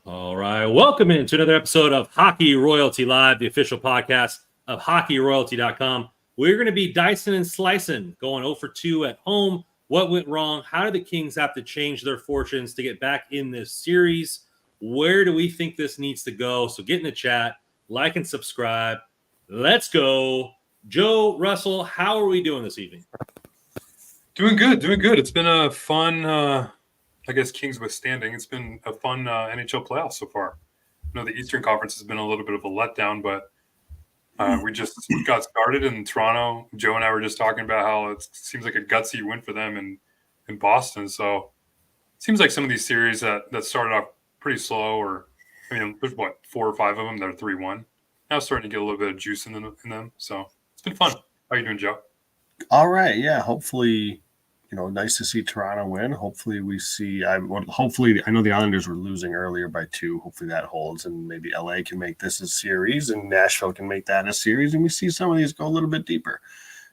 All right. Welcome into another episode of Hockey Royalty Live, the official podcast of hockeyroyalty.com. We're going to be dicing and slicing, going 0 for 2 at home. What went wrong? How do the Kings have to change their fortunes to get back in this series? Where do we think this needs to go? So get in the chat, like and subscribe. Let's go. Joe, Russell, how are we doing this evening? Doing good. It's been a fun, Kings withstanding. It's been a fun NHL playoff so far. I know the Eastern Conference has been a little bit of a letdown, but we just got started in Toronto. Joe and I were just talking about how it seems like a gutsy win for them in Boston. So it seems like some of these series that started off pretty slow, there's 4 or 5 of them that are 3-1. Now starting to get a little bit of juice in them. So it's been fun. How are you doing, Joe? All right. Yeah. Hopefully, nice to see Toronto win. Hopefully we see, I know the Islanders were losing earlier by 2. Hopefully that holds and maybe LA can make this a series and Nashville can make that a series. And we see some of these go a little bit deeper,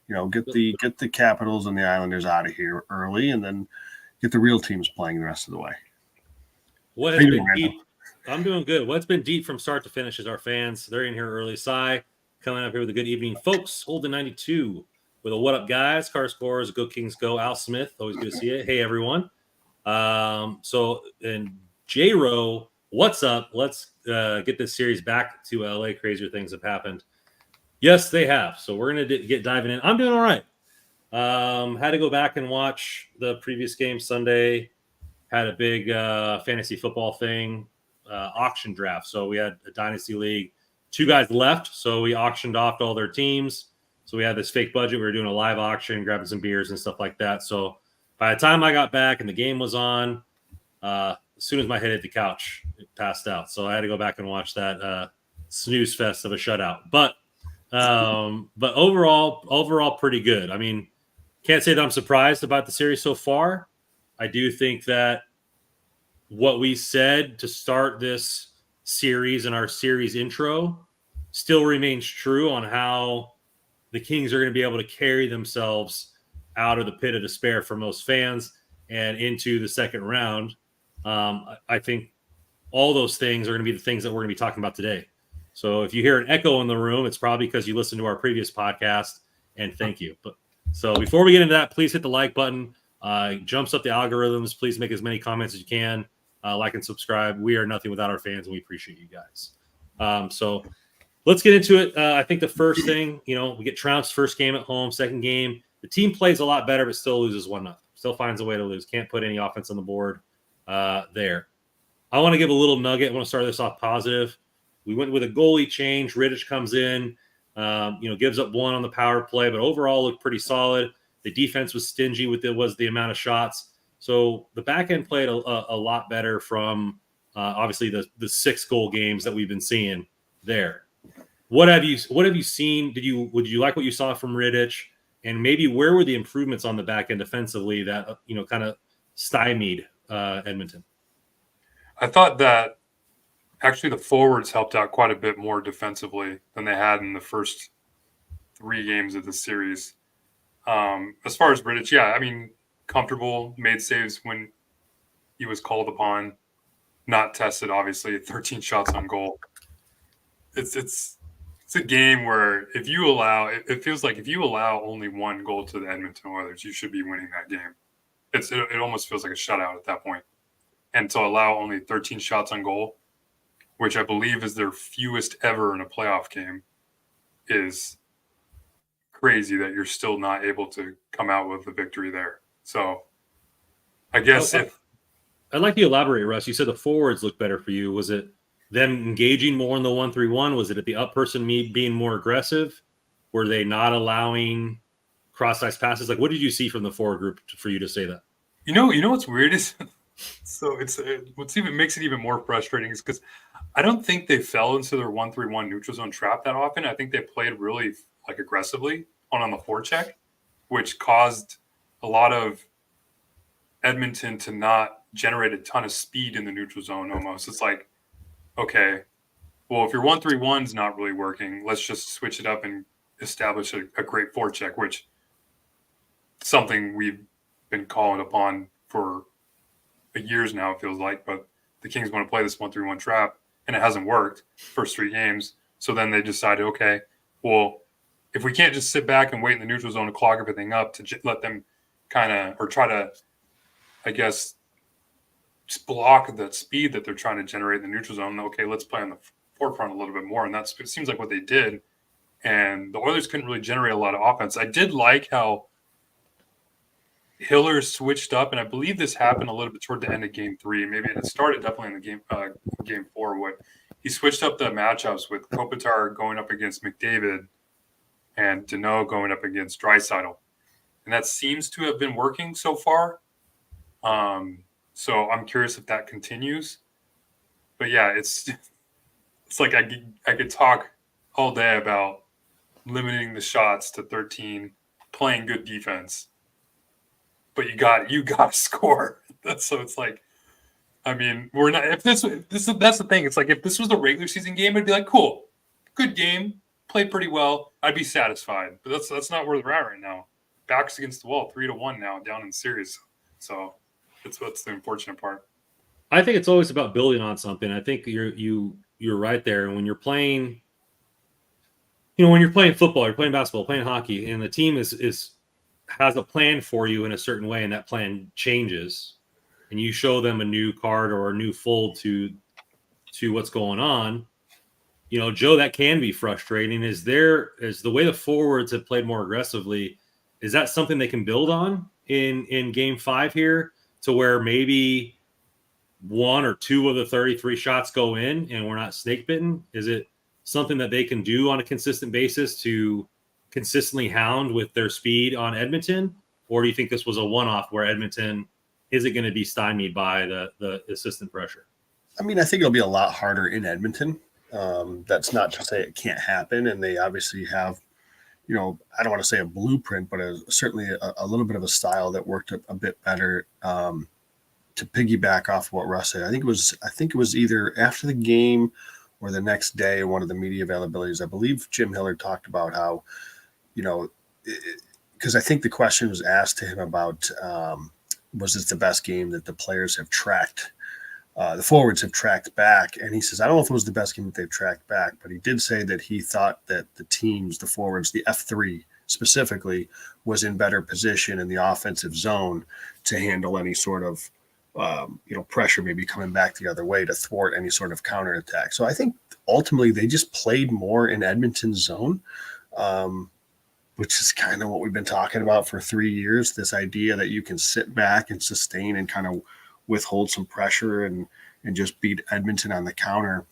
get the Capitals and the Islanders out of here early and then get the real teams playing the rest of the way. What has been deep? I'm doing good. What's been deep from start to finish is our fans. They're in here early. Cy coming up here with a good evening. Folks, Holden 92 with a what up, guys? Car scores, go Kings go. Al Smith, always good to see you. Hey, everyone. And J-Ro, what's up? Let's get this series back to LA. Crazier things have happened. Yes, they have. So we're going to get diving in. I'm doing all right. Had to go back and watch the previous game Sunday. Had a big fantasy football thing. Auction draft. So we had a dynasty league. 2 guys left, so we auctioned off all their teams. So we had this fake budget. We were doing a live auction, grabbing some beers and stuff like that. So by the time I got back and the game was on, as soon as my head hit the couch, it passed out. So I had to go back and watch that snooze fest of a shutout. But overall pretty good. I mean, can't say that I'm surprised about the series so far. I do think that what we said to start this series and our series intro still remains true on how the Kings are going to be able to carry themselves out of the pit of despair for most fans and into the second round. I think all those things are going to be the things that we're going to be talking about today. So if you hear an echo in the room, it's probably because you listened to our previous podcast, and thank you. So before we get into that, please hit the like button. Jumps up the algorithms. Please make as many comments as you can. Like and subscribe. We are nothing without our fans, and we appreciate you guys. So let's get into it. I think the first thing, we get trounced first game at home, second game. The team plays a lot better, but still loses 1-0. Still finds a way to lose. Can't put any offense on the board there. I want to give a little nugget. I want to start this off positive. We went with a goalie change. Rittich comes in, gives up 1 on the power play, but overall looked pretty solid. The defense was stingy with the amount of shots. So the back end played a lot better from obviously the 6-goal games that we've been seeing there. What have you seen? Would you like what you saw from Rittich? And maybe where were the improvements on the back end defensively that kind of stymied Edmonton? I thought that actually the forwards helped out quite a bit more defensively than they had in the first 3 games of the series. As far as Rittich, comfortable, made saves when he was called upon, not tested, obviously, 13 shots on goal. It's a game where it feels like if you allow only 1 goal to the Edmonton Oilers, you should be winning that game. It almost feels like a shutout at that point. And to allow only 13 shots on goal, which I believe is their fewest ever in a playoff game, is crazy that you're still not able to come out with a victory there. So I guess I'd like to elaborate, Russ. You said the forwards looked better for you. Was it them engaging more in the 1-3-1? Was it at the up person being more aggressive? Were they not allowing cross-ice passes? Like, what did you see from the forward group for you to say that? You know what's weird is so what's even makes it even more frustrating is because I don't think they fell into their 1-3-1 neutral zone trap that often. I think they played really aggressively on the forecheck, which caused a lot of Edmonton to not generate a ton of speed in the neutral zone almost. It's like, okay, well, if your 1-3-1 is not really working, let's just switch it up and establish a great forecheck, which something we've been calling upon for years now, it feels like. But the Kings want to play this 1-3-1 trap, and it hasn't worked first 3 games. So then they decided, okay, well, if we can't just sit back and wait in the neutral zone to clog everything up to let them kind of, or try to, I guess, just block the speed that they're trying to generate in the neutral zone. Okay, let's play on the forefront a little bit more. And it seems like what they did. And the Oilers couldn't really generate a lot of offense. I did like how Hiller switched up, and I believe this happened a little bit toward the end of Game 3. Maybe it started definitely in the Game 4. What he switched up the matchups with Kopitar going up against McDavid and Deneau going up against Draisaitl, and that seems to have been working so far. So I'm curious if that continues. But yeah, it's like I could talk all day about limiting the shots to 13, playing good defense. But you got to score. So it's like, I mean, we're not. If that's the thing. It's like if this was a regular season game, I'd be like, cool, good game, played pretty well. I'd be satisfied. But that's not where they're at right now. Backs against the wall, 3-1 now, down in the series. So that's the unfortunate part. I think it's always about building on something. I think you're right there. And when you're playing, when you're playing football, you're playing basketball, playing hockey, and the team has a plan for you in a certain way, and that plan changes, and you show them a new card or a new fold to what's going on. Joe, that can be frustrating. Is the way the forwards have played more aggressively, is that something they can build on in Game 5 here, to where maybe 1 or 2 of the 33 shots go in and we're not snake bitten? Is it something that they can do on a consistent basis to consistently hound with their speed on Edmonton? Or do you think this was a one-off where Edmonton isn't going to be stymied by the assistant pressure? I mean, I think it'll be a lot harder in Edmonton. That's not to say it can't happen. And they obviously have, I don't want to say a blueprint, but certainly a little bit of a style that worked a bit better, to piggyback off what Russ said. I think it was either after the game or the next day, one of the media availabilities. I believe Jim Hiller talked about how, because I think the question was asked to him about, was this the best game that the players have tracked, the forwards have tracked back? And he says, I don't know if it was the best game that they've tracked back, but he did say that he thought that the teams, the forwards, the F3 specifically, was in better position in the offensive zone to handle any sort of, pressure maybe coming back the other way to thwart any sort of counterattack. So I think ultimately they just played more in Edmonton's zone, which is kind of what we've been talking about for 3 years, this idea that you can sit back and sustain and kind of withhold some pressure and just beat Edmonton on the counter.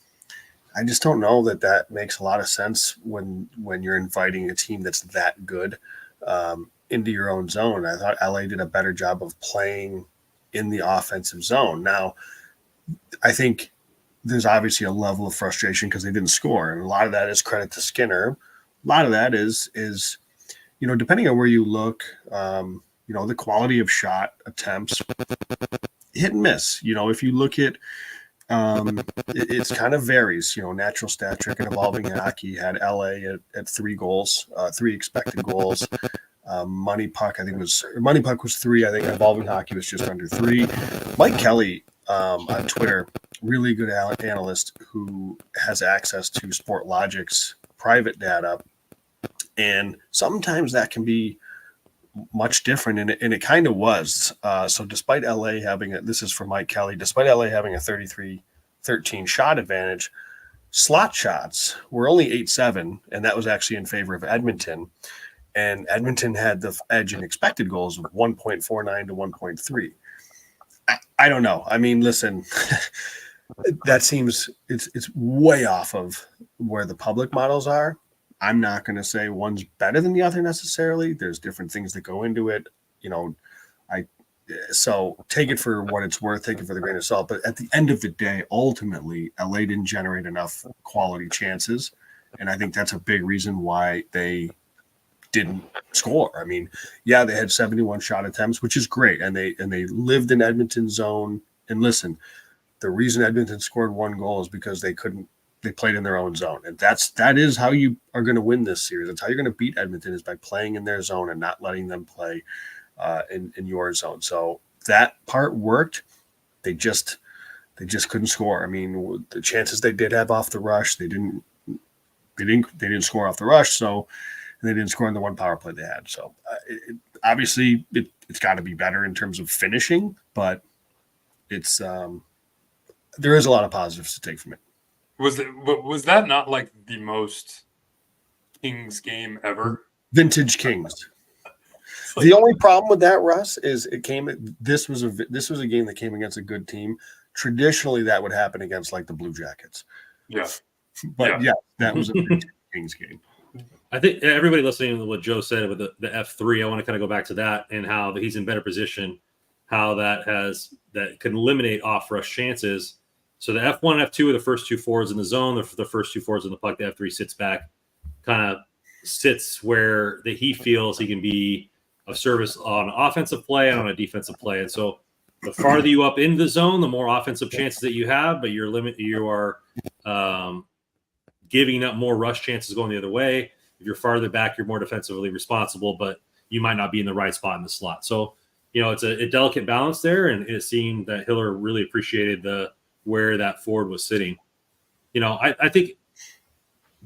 I just don't know that makes a lot of sense when you're inviting a team that's that good into your own zone. I thought LA did a better job of playing in the offensive zone. Now, I think there's obviously a level of frustration because they didn't score. And a lot of that is credit to Skinner. A lot of that is depending on where you look, the quality of shot attempts, hit and miss. If you look at, it's kind of varies. Natural stat trick and evolving hockey had LA at 3 goals, 3 expected goals. Money Puck was 3. I think evolving hockey was just under 3. Mike Kelly on Twitter, really good analyst who has access to SportLogic's private data, and sometimes that can be much different, and it kind of was. So despite LA having this is from Mike Kelly, despite LA having a 33-13 shot advantage, slot shots were only 8-7, and that was actually in favor of Edmonton. And Edmonton had the edge in expected goals of 1.49 to 1.3. I don't know. I mean, listen, that seems it's way off of where the public models are. I'm not going to say one's better than the other necessarily. There's different things that go into it. So take it for what it's worth, take it for the grain of salt. But at the end of the day, ultimately, LA didn't generate enough quality chances. And I think that's a big reason why they didn't score. I mean, yeah, they had 71 shot attempts, which is great. And they lived in Edmonton's zone. And listen, the reason Edmonton scored 1 goal is because they played in their own zone. And that is how you are going to win this series. That's how you're going to beat Edmonton, is by playing in their zone and not letting them play in your zone. So that part worked. They just, They just couldn't score. I mean, the chances they did have off the rush, they didn't score off the rush. So they didn't score in the one power play they had. So obviously it's got to be better in terms of finishing, but it's there is a lot of positives to take from it. Was that not like the most Kings game ever? Vintage Kings. The only problem with that, Russ, is this was a game that came against a good team. Traditionally, that would happen against like the Blue Jackets. Yeah. But yeah that was a vintage Kings game. I think everybody listening to what Joe said with the F3, I want to kind of go back to that and how he's in better position, how that can eliminate off rush chances. So the F1 and F2 are the first two forwards in the zone. The first two forwards in the puck. The F3 sits back, kind of sits where he feels he can be of service on offensive play and on a defensive play. And so the farther you up into the zone, the more offensive chances that you have, but you are giving up more rush chances going the other way. If you're farther back, you're more defensively responsible, but you might not be in the right spot in the slot. So, it's a delicate balance there, and it seemed that Hiller really appreciated where that forward was sitting. I think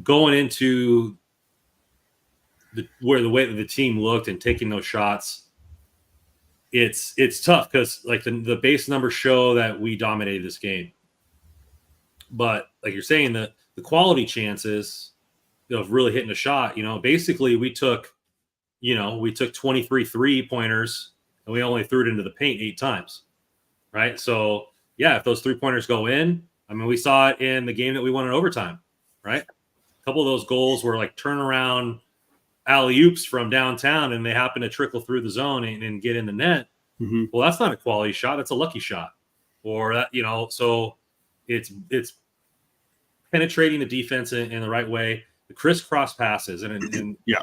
going into the way that the team looked and taking those shots, it's tough because like the base numbers show that we dominated this game, but like you're saying, the quality chances of really hitting a shot, basically we took 23 3-pointers and we only threw it into the paint 8 times, right? So yeah, if those 3-pointers go in, I mean, we saw it in the game that we won in overtime, right? A couple of those goals were like turnaround alley-oops from downtown, and they happen to trickle through the zone and get in the net. Mm-hmm. Well, that's not a quality shot. That's a lucky shot. Or that, so it's penetrating the defense in the right way. The crisscross passes and yeah.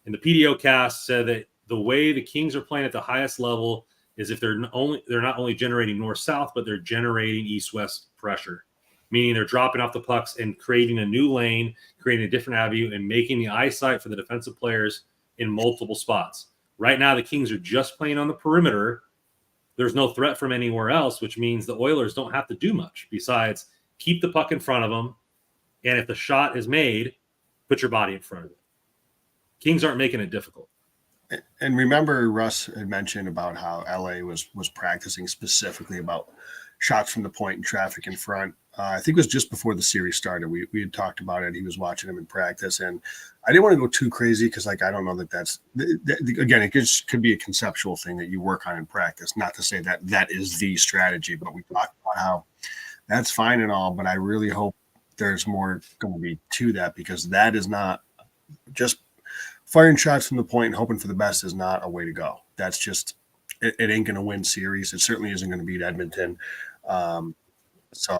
And the PDO cast said that the way the Kings are playing at the highest level is if they're not only generating north-south, but they're generating east-west pressure, meaning they're dropping off the pucks and creating a new lane, creating a different avenue, and making the eyesight for the defensive players in multiple spots. Right now, the Kings are just playing on the perimeter. There's no threat from anywhere else, which means the Oilers don't have to do much besides keep the puck in front of them, and if the shot is made, put your body in front of it. Kings aren't making it difficult. And remember, Russ had mentioned about how LA was practicing specifically about shots from the point and traffic in front. I think it was just before the series started. We had talked about it. He was watching him in practice, and I didn't want to go too crazy because, I don't know that's again, it could be a conceptual thing that you work on in practice. Not to say that is the strategy, but we talked about how that's fine and all. But I really hope there's more going to be to that, because that is not just firing shots from the point and hoping for the best is not a way to go. That's just it ain't going to win series. It certainly isn't going to beat Edmonton. So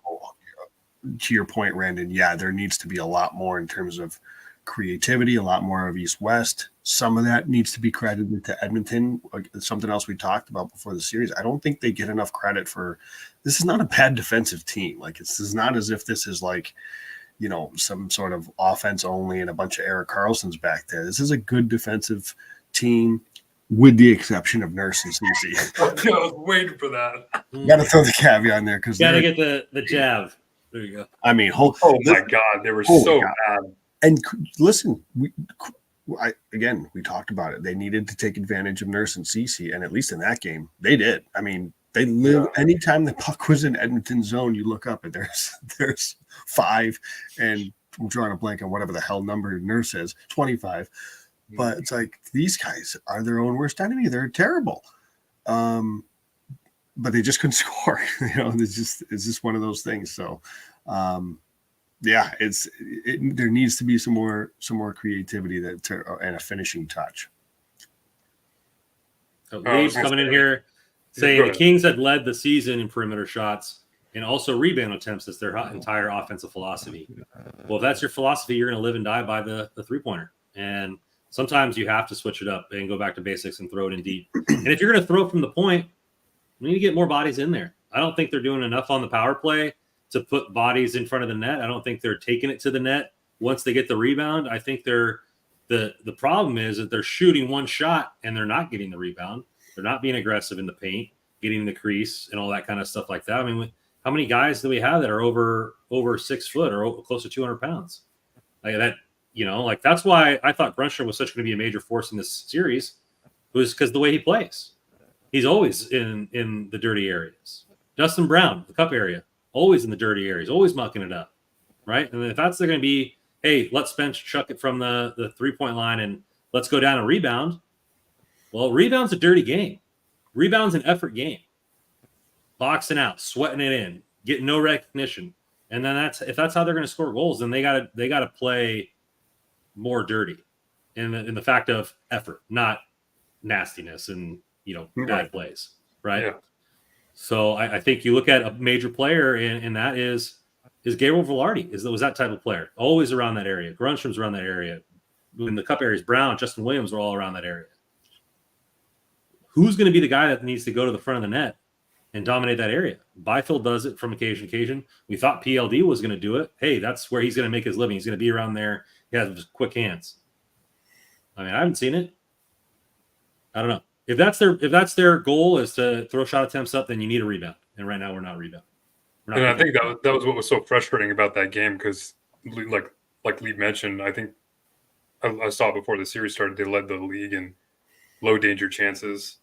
to your point, Randon, yeah, there needs to be a lot more in terms of creativity, a lot more of East-West. Some of that needs to be credited to Edmonton. Something else we talked about before the series. I don't think they get enough credit for – this is not a bad defensive team. Like, it's not as if this is like, some sort of offense only and a bunch of Erik Karlssons back there. This is a good defensive team, with the exception of Nurse and CC. I was waiting for that. Got to throw the caveat in there because got to get the jab. There you go. I mean, oh my God, they were so bad. And listen, we talked about it. They needed to take advantage of Nurse and CC, and at least in that game, they did. I mean, they live anytime the puck was in Edmonton zone, you look up and there's 5, and I'm drawing a blank on whatever the hell number Nurse is, 25. But it's like, these guys are their own worst enemy. They're terrible. But they just couldn't score. It's just one of those things. So, there needs to be some more creativity and a finishing touch. Waves coming in here saying the Kings had led the season in perimeter shots and also rebound attempts as their entire offensive philosophy. Well, if that's your philosophy, you're going to live and die by the 3-pointer. And sometimes you have to switch it up and go back to basics and throw it in deep. And if you're going to throw from the point, we need to get more bodies in there. I don't think they're doing enough on the power play to put bodies in front of the net. I don't think they're taking it to the net once they get the rebound. I think the problem is that they're shooting one shot and they're not getting the rebound. They're not being aggressive in the paint, getting in the crease and all that kind of stuff like that. I mean, How many guys do we have that are over 6 foot or close to 200 pounds? Like that, like that's why I thought Grunstrom was such going to be a major force in this series, was because the way he plays. He's always in the dirty areas. Justin Brown, the cup area, always in the dirty areas, always mucking it up, right? And if that's going to be, hey, let's bench chuck it from the 3-point line and let's go down and rebound. Well, rebound's a dirty game. Rebound's an effort game. Boxing out, sweating it in, getting no recognition. And then if that's how they're going to score goals, then they gotta play more dirty in the fact of effort, not nastiness and bad plays, right? Yeah. So I think you look at a major player and that is Gabriel Velarde was that type of player, always around that area. Grunstrom's around that area. In the cup areas, Brown, Justin Williams are all around that area. Who's going to be the guy that needs to go to the front of the net and dominate that area? Byfield does it from occasion to occasion. We thought PLD was going to do it. Hey, that's where he's going to make his living. He's going to be around there. He has quick hands. I mean, I haven't seen it. I don't know. If that's their goal is to throw shot attempts up, then you need a rebound. And right now we're not rebounding. And I think that was what was so frustrating about that game because, like Lee mentioned, I think I saw it before the series started. They led the league in low danger chances.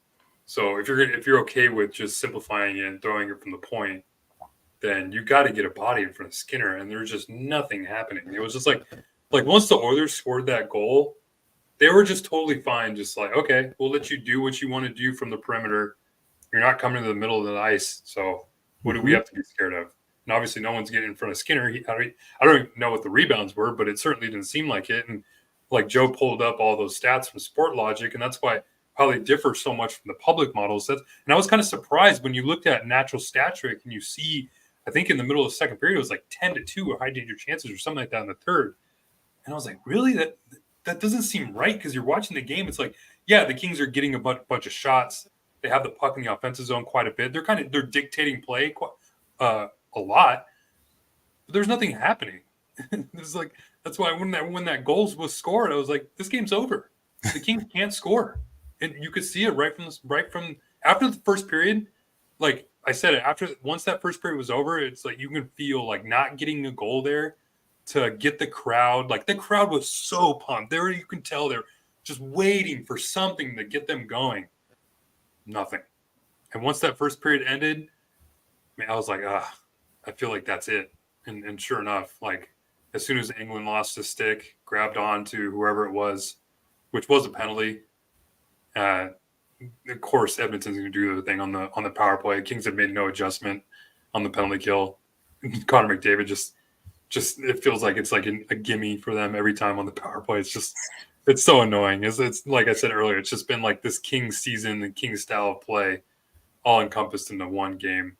So if you're okay with just simplifying it and throwing it from the point, then you got to get a body in front of Skinner, and there's just nothing happening. It was just like once the Oilers scored that goal, they were just totally fine. Just like, okay, we'll let you do what you want to do from the perimeter. You're not coming to the middle of the ice, so what do we have to be scared of? And obviously, no one's getting in front of Skinner. I don't know what the rebounds were, but it certainly didn't seem like it. And like Joe pulled up all those stats from Sport Logic, and that's why how they differ so much from the public models. And I was kind of surprised when you looked at natural stat trick and you see, I think in the middle of the second period, it was like 10-2 or high danger chances or something like that in the third. And I was like, really? That doesn't seem right because you're watching the game. It's like, yeah, the Kings are getting a bunch of shots. They have the puck in the offensive zone quite a bit. They're dictating play a lot, but there's nothing happening. It's like that's why when that goal was scored, I was like, this game's over. The Kings can't score, and you could see it right from after the first period. Like I said, once that first period was over, it's like you can feel like not getting a goal there to get the crowd. Like the crowd was so pumped. You can tell they're just waiting for something to get them going. Nothing. And once that first period ended, I was like, I feel like that's it. And sure enough, like as soon as England lost his stick, grabbed on to whoever it was, which was a penalty. Of course, Edmonton's going to do the thing on the power play. Kings have made no adjustment on the penalty kill. Connor McDavid just it feels like it's like a gimme for them every time on the power play. It's so annoying. It's like I said earlier, it's just been like this Kings season and Kings style of play all encompassed into one game.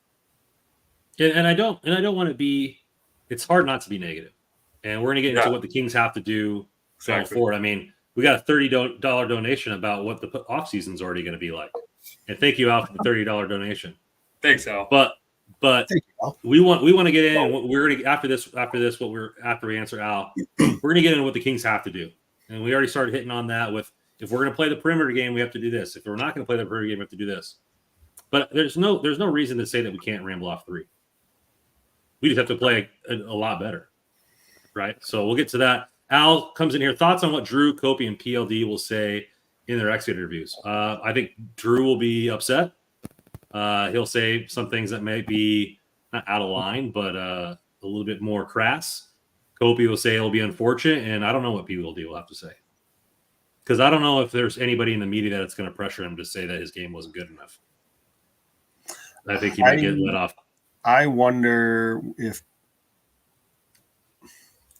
And I don't want to be. It's hard not to be negative, and we're going to get into what the Kings have to do going forward. I mean, we got a $30 donation about what the offseason's already going to be like, and thank you, Al, for the $30 donation. Thanks, Al. But Thank you, Al. we want to get in. We're going to after we answer Al, we're going to get into what the Kings have to do, and we already started hitting on that with if we're going to play the perimeter game, we have to do this. If we're not going to play the perimeter game, we have to do this. But there's no reason to say that we can't ramble off three. We just have to play a lot better, right? So we'll get to that. Al comes in here. Thoughts on what Drew, Kopi, and PLD will say in their exit interviews? I think Drew will be upset. He'll say some things that may be not out of line, but a little bit more crass. Kopi will say it'll be unfortunate, and I don't know what PLD will have to say. Because I don't know if there's anybody in the media that's going to pressure him to say that his game wasn't good enough. I think he might get let off. I wonder if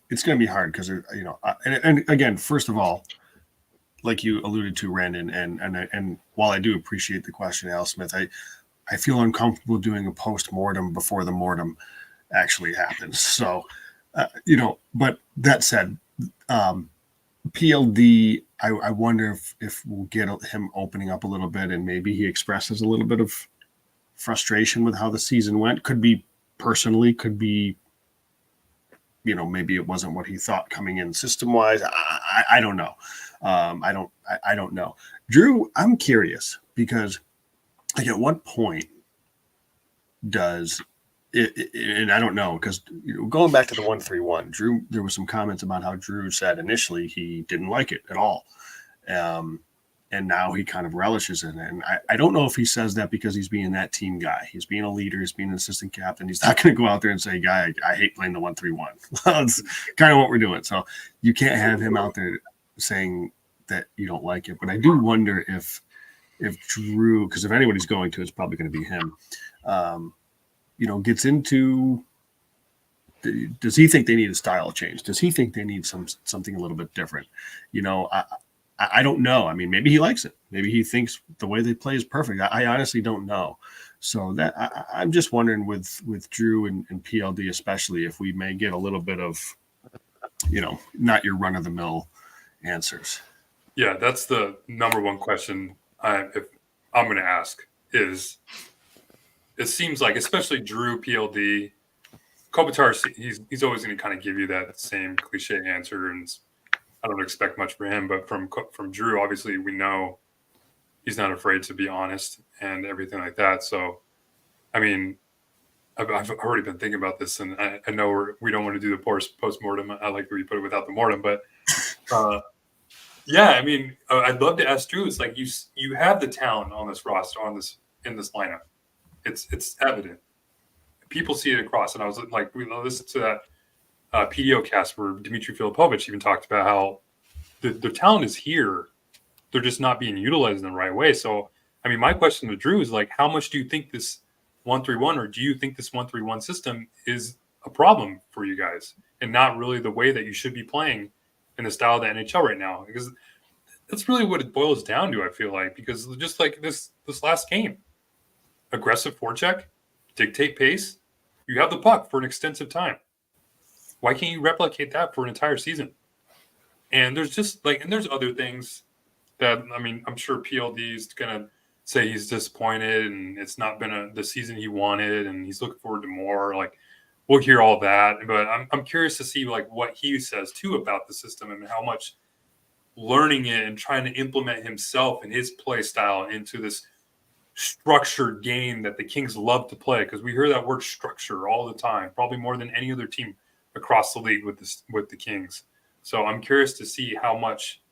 it's going to be hard because, and again, first of all, like you alluded to, Randon, and while I do appreciate the question, Al Smith, I feel uncomfortable doing a post-mortem before the mortem actually happens. So, but that said, PLD, I wonder if we'll get him opening up a little bit and maybe he expresses a little bit of frustration with how the season went. Could be personally, could be, maybe it wasn't what he thought coming in system wise. I don't know. I don't know. Drew, I'm curious because like at what point does and I don't know, because going back to the 1-3-1, Drew, there was some comments about how Drew said initially he didn't like it at all. And now he kind of relishes in it. And I don't know if he says that because he's being that team guy. He's being a leader. He's being an assistant captain. He's not going to go out there and say, "Guy, I hate playing the 1-3-1." That's kind of what we're doing. So you can't have him out there saying that you don't like it. But I do wonder if Drew, because if anybody's going to, it's probably going to be him. Gets into. Does he think they need a style change? Does he think they need something a little bit different? I don't know. I mean, maybe he likes it. Maybe he thinks the way they play is perfect. I honestly don't know. So that I'm just wondering with Drew and PLD especially, if we may get a little bit of, not your run of the mill answers. Yeah, that's the number one question if I'm going to ask is, it seems like, especially Drew, PLD, Kopitar, he's always going to kind of give you that same cliche answer, and I don't expect much for him. But from Drew, obviously, we know he's not afraid to be honest and everything like that. So, I mean, I've already been thinking about this, and I know we don't want to do the post-mortem. I like that we put it without the mortem, but yeah, I mean, I'd love to ask Drew. It's like you have the talent on this roster, in this lineup. It's evident. People see it across, and I was like, we listened to that PDO cast where Dmitry Filipovich even talked about how the talent is here. They're just not being utilized in the right way. So, I mean, my question to Drew is like, how much do you think this 1-3-1, or do you think this 1-3-1 system is a problem for you guys and not really the way that you should be playing in the style of the NHL right now? Because that's really what it boils down to, I feel like, because just like this last game, aggressive forecheck, dictate pace, you have the puck for an extensive time. Why can't you replicate that for an entire season? And there's just and there's other things that, I mean, I'm sure PLD is going to say he's disappointed and it's not been the season he wanted and he's looking forward to more. Like, we'll hear all that. But I'm curious to see what he says too about the system and how much learning it and trying to implement himself and his play style into this structured game that the Kings love to play, because we hear that word structure all the time, probably more than any other team across the league with the Kings. So I'm curious to see how much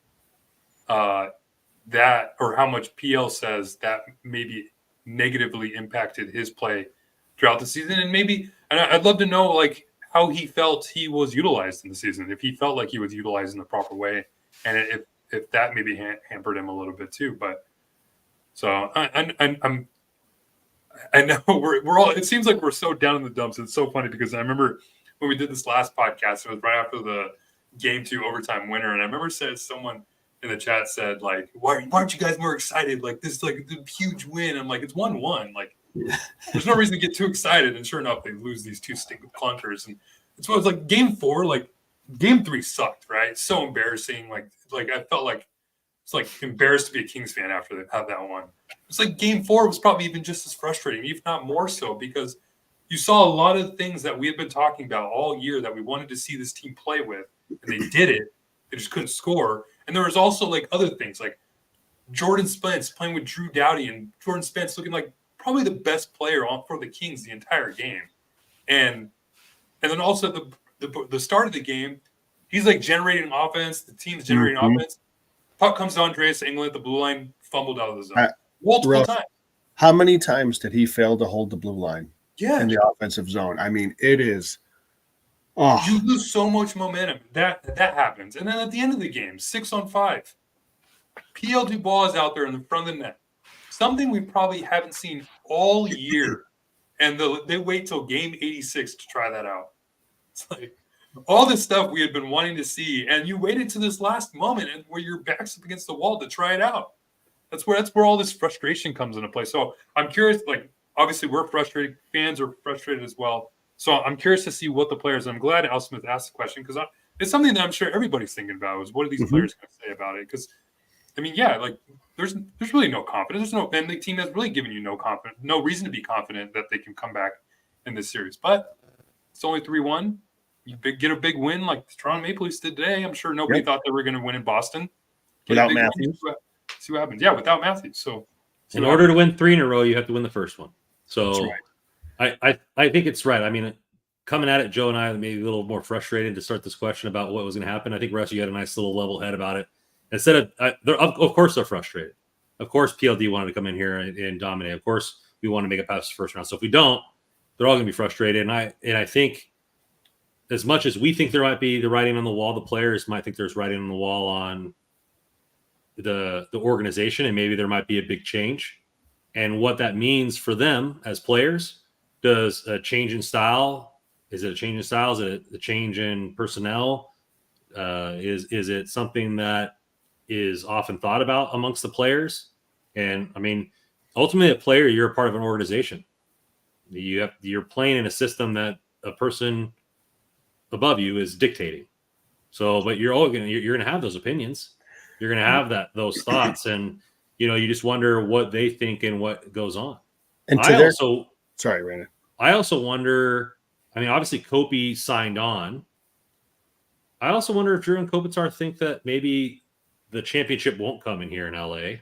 that, or how much PL says that maybe negatively impacted his play throughout the season, and I'd love to know how he felt he was utilized in the season, if he felt like he was utilized in the proper way, and if that maybe hampered him a little bit too. But so I know we're all. It seems like we're so down in the dumps. It's so funny because I remember when we did this last podcast, it was right after the Game 2 overtime winner, and I remember someone in the chat said why aren't you guys more excited? This is the huge win. I'm like, it's 1-1. There's no reason to get too excited. And sure enough, they lose these two stinking clunkers. And it's what it was Game 4. Game 3 sucked, right? It's so embarrassing. I felt it's embarrassed to be a Kings fan after they had that one. It's Game 4 was probably even just as frustrating, if not more so, because you saw a lot of things that we had been talking about all year that we wanted to see this team play with, and they did it. They just couldn't score. And there was also other things, like Jordan Spence playing with Drew Doughty, and Jordan Spence looking like probably the best player for the Kings the entire game. And then also the start of the game, he's generating offense. The team's generating offense. Puck comes to Andreas Englund, the blue line fumbled out of the zone multiple times. How many times did he fail to hold the blue line in the offensive zone? I mean, it is. Oh. You lose so much momentum. That happens. And then at the end of the game, 6-on-5, PL Dubois is out there in the front of the net. Something we probably haven't seen all year. And they wait till game 86 to try that out. It's all this stuff we had been wanting to see, and you waited to this last moment and where your back's up against the wall to try it out. That's where all this frustration comes into play. So I'm curious, obviously we're frustrated. Fans are frustrated as well. So I'm curious to see what the players, I'm glad Al Smith asked the question, because it's something that I'm sure everybody's thinking about, is what are these players going to say about it? Because, I mean, there's really no confidence. And the team has really given you no reason to be confident that they can come back in this series. But it's only 3-1. You get a big win like the Toronto Maple Leafs did today. I'm sure nobody thought they were going to win in Boston. Without Matthews. See what happens. Yeah, without Matthews. So in order to win 3 in a row, you have to win the first one. So I think it's right. I mean, coming at it, Joe and I maybe a little more frustrated to start this question about what was going to happen. I think, Russ, you had a nice little level head about it. Instead of course they're frustrated. Of course PLD wanted to come in here and dominate. Of course we want to make it past the first round. So if we don't, they're all going to be frustrated. And I think as much as we think there might be the writing on the wall, the players might think there's writing on the wall on the organization, and maybe there might be a big change. And what that means for them as players, does a change in style? Is it a change in style? Is it a change in personnel? Is it something that is often thought about amongst the players? And I mean, ultimately, a player, you're a part of an organization. You're playing in a system that a person above you is dictating. So, but you're going to have those opinions. You're going to have those thoughts, and you just wonder what they think and what goes on. And sorry, Brandon. I also wonder. I mean, obviously, Kopi signed on. I also wonder if Drew and Kopitar think that maybe the championship won't come in here in LA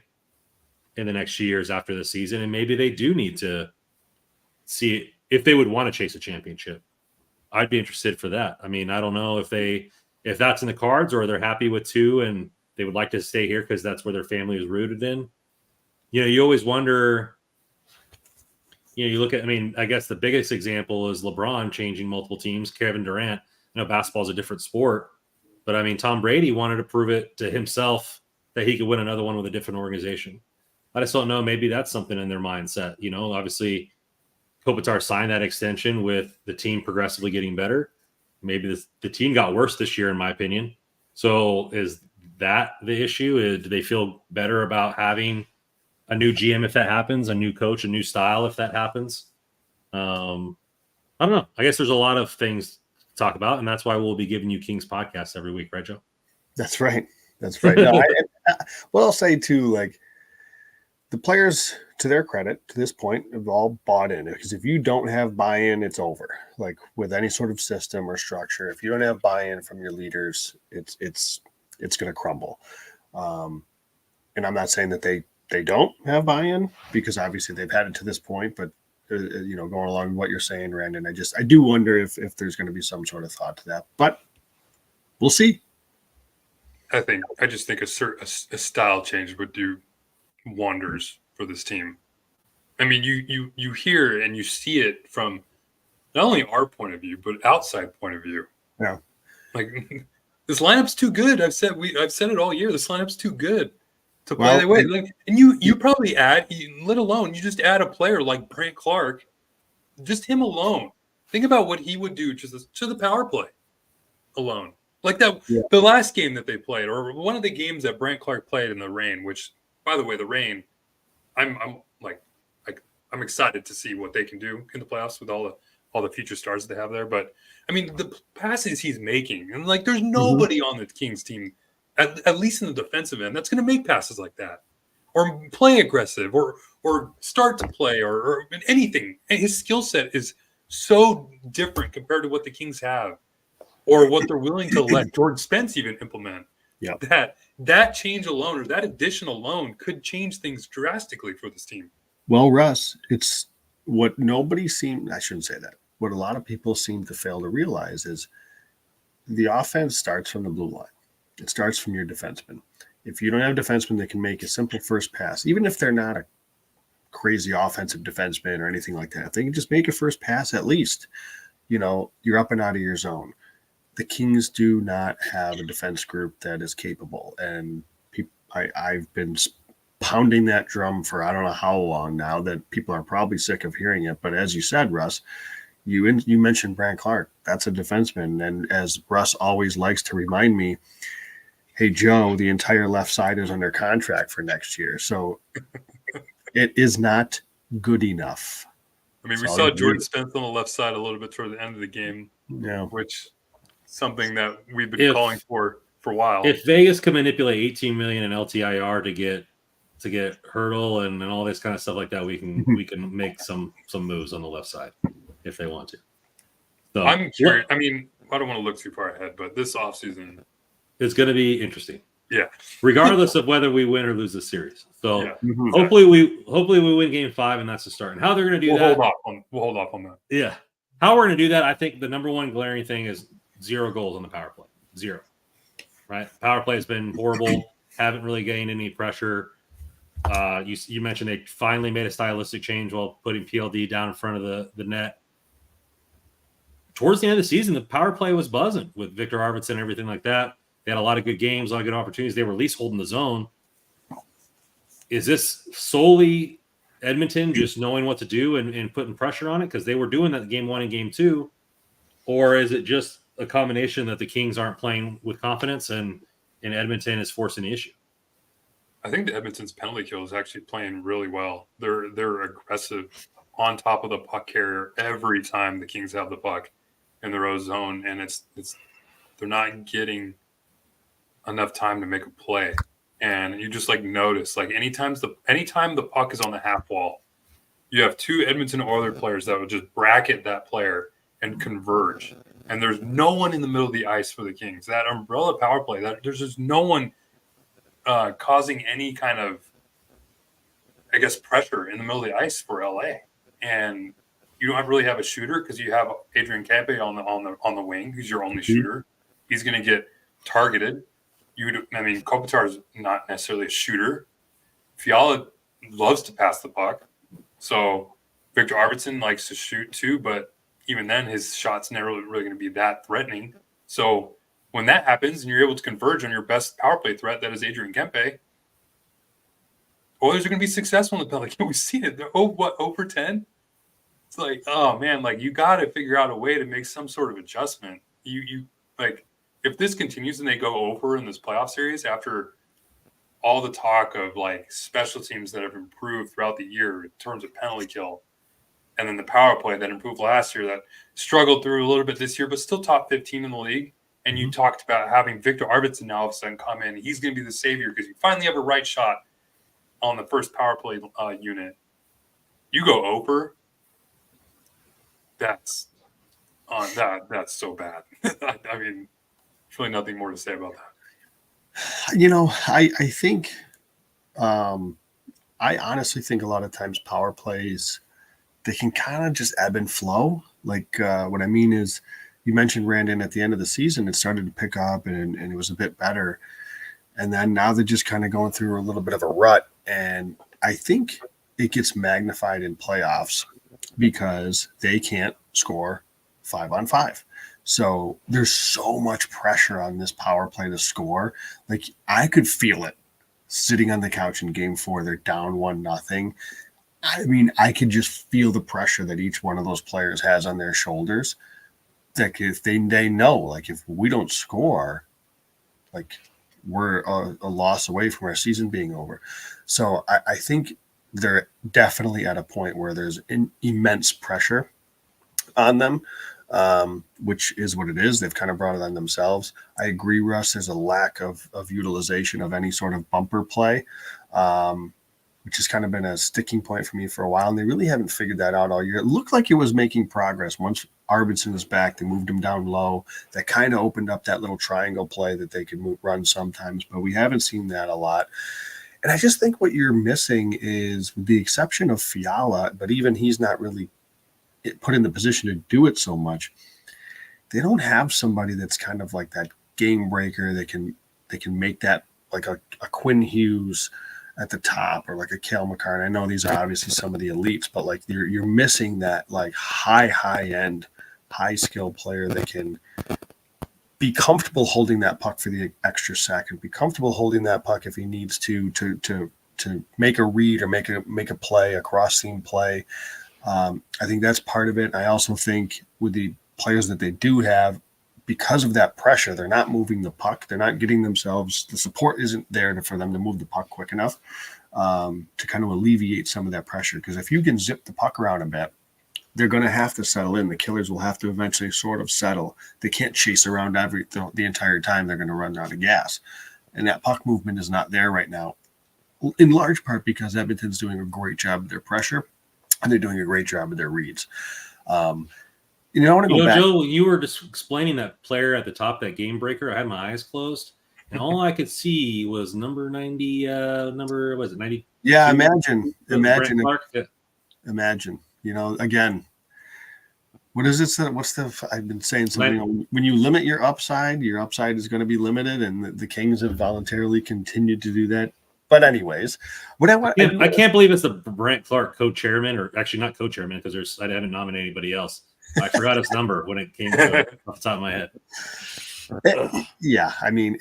in the next years after the season, and maybe they do need to see if they would want to chase a championship. I'd be interested for that. I mean, I don't know if that's in the cards, or they're happy with 2 and they would like to stay here because that's where their family is rooted in. You always wonder. You look at. I mean, I guess the biggest example is LeBron changing multiple teams. Kevin Durant. Basketball is a different sport, but I mean, Tom Brady wanted to prove it to himself that he could win another one with a different organization. I just don't know. Maybe that's something in their mindset. Obviously, Kopitar signed that extension with the team progressively getting better. Maybe the team got worse this year, in my opinion. So is that the issue? Do they feel better about having a new GM if that happens, a new coach, a new style if that happens? I don't know. I guess there's a lot of things talk about, and that's why we'll be giving you Kings podcasts every week, right, Joe? That's right. No, what I'll say too, like the players, to their credit, to this point, have all bought in, because if you don't have buy-in, it's over. Like with any sort of system or structure, if you don't have buy-in from your leaders, it's going to crumble. And I'm not saying that they don't have buy-in, because obviously they've had it to this point, but going along with what you're saying, Brandon, I do wonder if there's going to be some sort of thought to that, but we'll see. I just think a style change would do wonders for this team. I mean, you hear and you see it from not only our point of view, but outside point of view. Yeah. Like, this lineup's too good. I've said it all year. This lineup's too good to play that way. And you probably let alone you just add a player like Brant Clark, just him alone. Think about what he would do to the power play alone. Like that, the last game that they played, or one of the games that Brant Clark played in the rain. Which, by the way, the rain, I'm excited to see what they can do in the playoffs with all the future stars they have there. But I mean, the passes he's making, and there's nobody on the Kings team, at least in the defensive end, that's going to make passes like that, or play aggressive, or start to play, or anything. And his skill set is so different compared to what the Kings have, or what they're willing to let Jordan Spence even implement. Yeah, that change alone, or that addition alone, could change things drastically for this team. Well, Russ, it's what I shouldn't say that. What a lot of people seem to fail to realize is the offense starts from the blue line. It starts from your defenseman. If you don't have defensemen that can make a simple first pass, even if they're not a crazy offensive defenseman or anything like that, if they can just make a first pass at least, you're up and out of your zone. The Kings do not have a defense group that is capable. And I've been pounding that drum for I don't know how long now, that people are probably sick of hearing it. But as you said, Russ, you mentioned Brant Clark. That's a defenseman. And as Russ always likes to remind me, hey, Joe, the entire left side is under contract for next year. So it is not good enough. I mean, we saw Jordan Spence on the left side a little bit toward the end of the game, which something that we've been calling for a while. If Vegas can manipulate $18 million in LTIR to get Hurdle and all this kind of stuff like that, we can make some moves on the left side if they want to. So, I'm curious. I mean, I don't want to look too far ahead, but this offseason it's going to be interesting. Yeah. regardless of whether we win or lose the series. So Yeah. hopefully we win Game 5, and that's the start. And how they're going to do that? We'll hold off on that. Yeah, how we're going to do that? I think the number one glaring thing is 0 goals on the power play. 0. Right? Power play has been horrible. Haven't really gained any pressure. You mentioned they finally made a stylistic change while putting PLD down in front of the net. Towards the end of the season, the power play was buzzing with Victor Arvidsson and everything like that. They had a lot of good games, a lot of good opportunities. They were at least holding the zone. Is this solely Edmonton just knowing what to do and putting pressure on it? Because they were doing that in Game 1 and Game 2. Or is it just a combination that the Kings aren't playing with confidence and Edmonton is forcing the issue? I think the Edmonton's penalty kill is actually playing really well. They're aggressive on top of the puck carrier every time the Kings have the puck in their own zone, and it's they're not getting enough time to make a play. And you just notice anytime the puck is on the half wall, you have 2 Edmonton Oilers players that would just bracket that player and converge. And there's no one in the middle of the ice for the Kings. That umbrella power play, there's just no one causing any kind of, I guess, pressure in the middle of the ice for LA. And you don't really have a shooter because you have Adrian Campe on the wing, who's your only shooter. He's going to get targeted. Kopitar is not necessarily a shooter. Fiala loves to pass the puck. So Victor Arvidsson likes to shoot too, but even then his shot's never really going to be that threatening. So when that happens and you're able to converge on your best power play threat, that is Adrian Kempe, Oilers are going to be successful in the penalty. We've seen it. They're 0 for 10? It's oh man, you got to figure out a way to make some sort of adjustment. You if this continues and they go over in this playoff series after all the talk of special teams that have improved throughout the year in terms of penalty kill, and then the power play that improved last year that struggled through a little bit this year, but still top 15 in the league. And you talked about having Victor Arvidsson now all of a sudden come in. He's going to be the savior because you finally have a right shot on the first power play unit. You go over. That's so bad. I mean, there's really nothing more to say about that. I think, I honestly think a lot of times power plays, they can kind of just ebb and flow. What I mean is, you mentioned Randon at the end of the season, it started to pick up and it was a bit better. And then now they're just kind of going through a little bit of a rut. And I think it gets magnified in playoffs because they can't score 5-on-5. So there's so much pressure on this power play to score. I could feel it sitting on the couch in Game 4. They're down 1-0. I mean, I could just feel the pressure that each one of those players has on their shoulders. If they know, if we don't score, we're a loss away from our season being over. So I think they're definitely at a point where there's immense pressure on them, which is what it is. They've kind of brought it on themselves. I agree, Russ, there's a lack of utilization of any sort of bumper play, which has kind of been a sticking point for me for a while. And they really haven't figured that out all year. It looked like it was making progress. Once Arvidsson was back, they moved him down low. That kind of opened up that little triangle play that they could run sometimes, but we haven't seen that a lot. And I just think what you're missing is, with the exception of Fiala, but even he's not really put in the position to do it so much. They don't have somebody that's kind of like that game breaker that can make that a Quinn Hughes at the top, or a Cale Makar. And I know these are obviously some of the elites, but you're missing that high end, high skill player that can be comfortable holding that puck for the extra second, be comfortable holding that puck if he needs to make a read or make a play, a cross seam play. I think that's part of it. I also think with the players that they do have, because of that pressure, they're not moving the puck. They're not getting themselves, the support isn't there for them to move the puck quick enough to kind of alleviate some of that pressure. Because if you can zip the puck around a bit, they're going to have to settle in. The killers will have to eventually sort of settle. They can't chase around the entire time. They're going to run out of gas. And that puck movement is not there right now, in large part because Edmonton's doing a great job of their pressure, and they're doing a great job of their reads. I want to go back. Joe, you were just explaining that player at the top, that game breaker. I had my eyes closed. And all I could see was number 90, was it 90? Yeah, imagine. Brent Clark. Yeah. Imagine. Again, what is it? I've been saying something. When you limit your upside is going to be limited, and the Kings have voluntarily continued to do that. But anyways, I can't believe it's the Brent Clark co-chairman, or actually not co-chairman, because I haven't nominated anybody else. I forgot his number when it came to it off the top of my head. Yeah, I mean,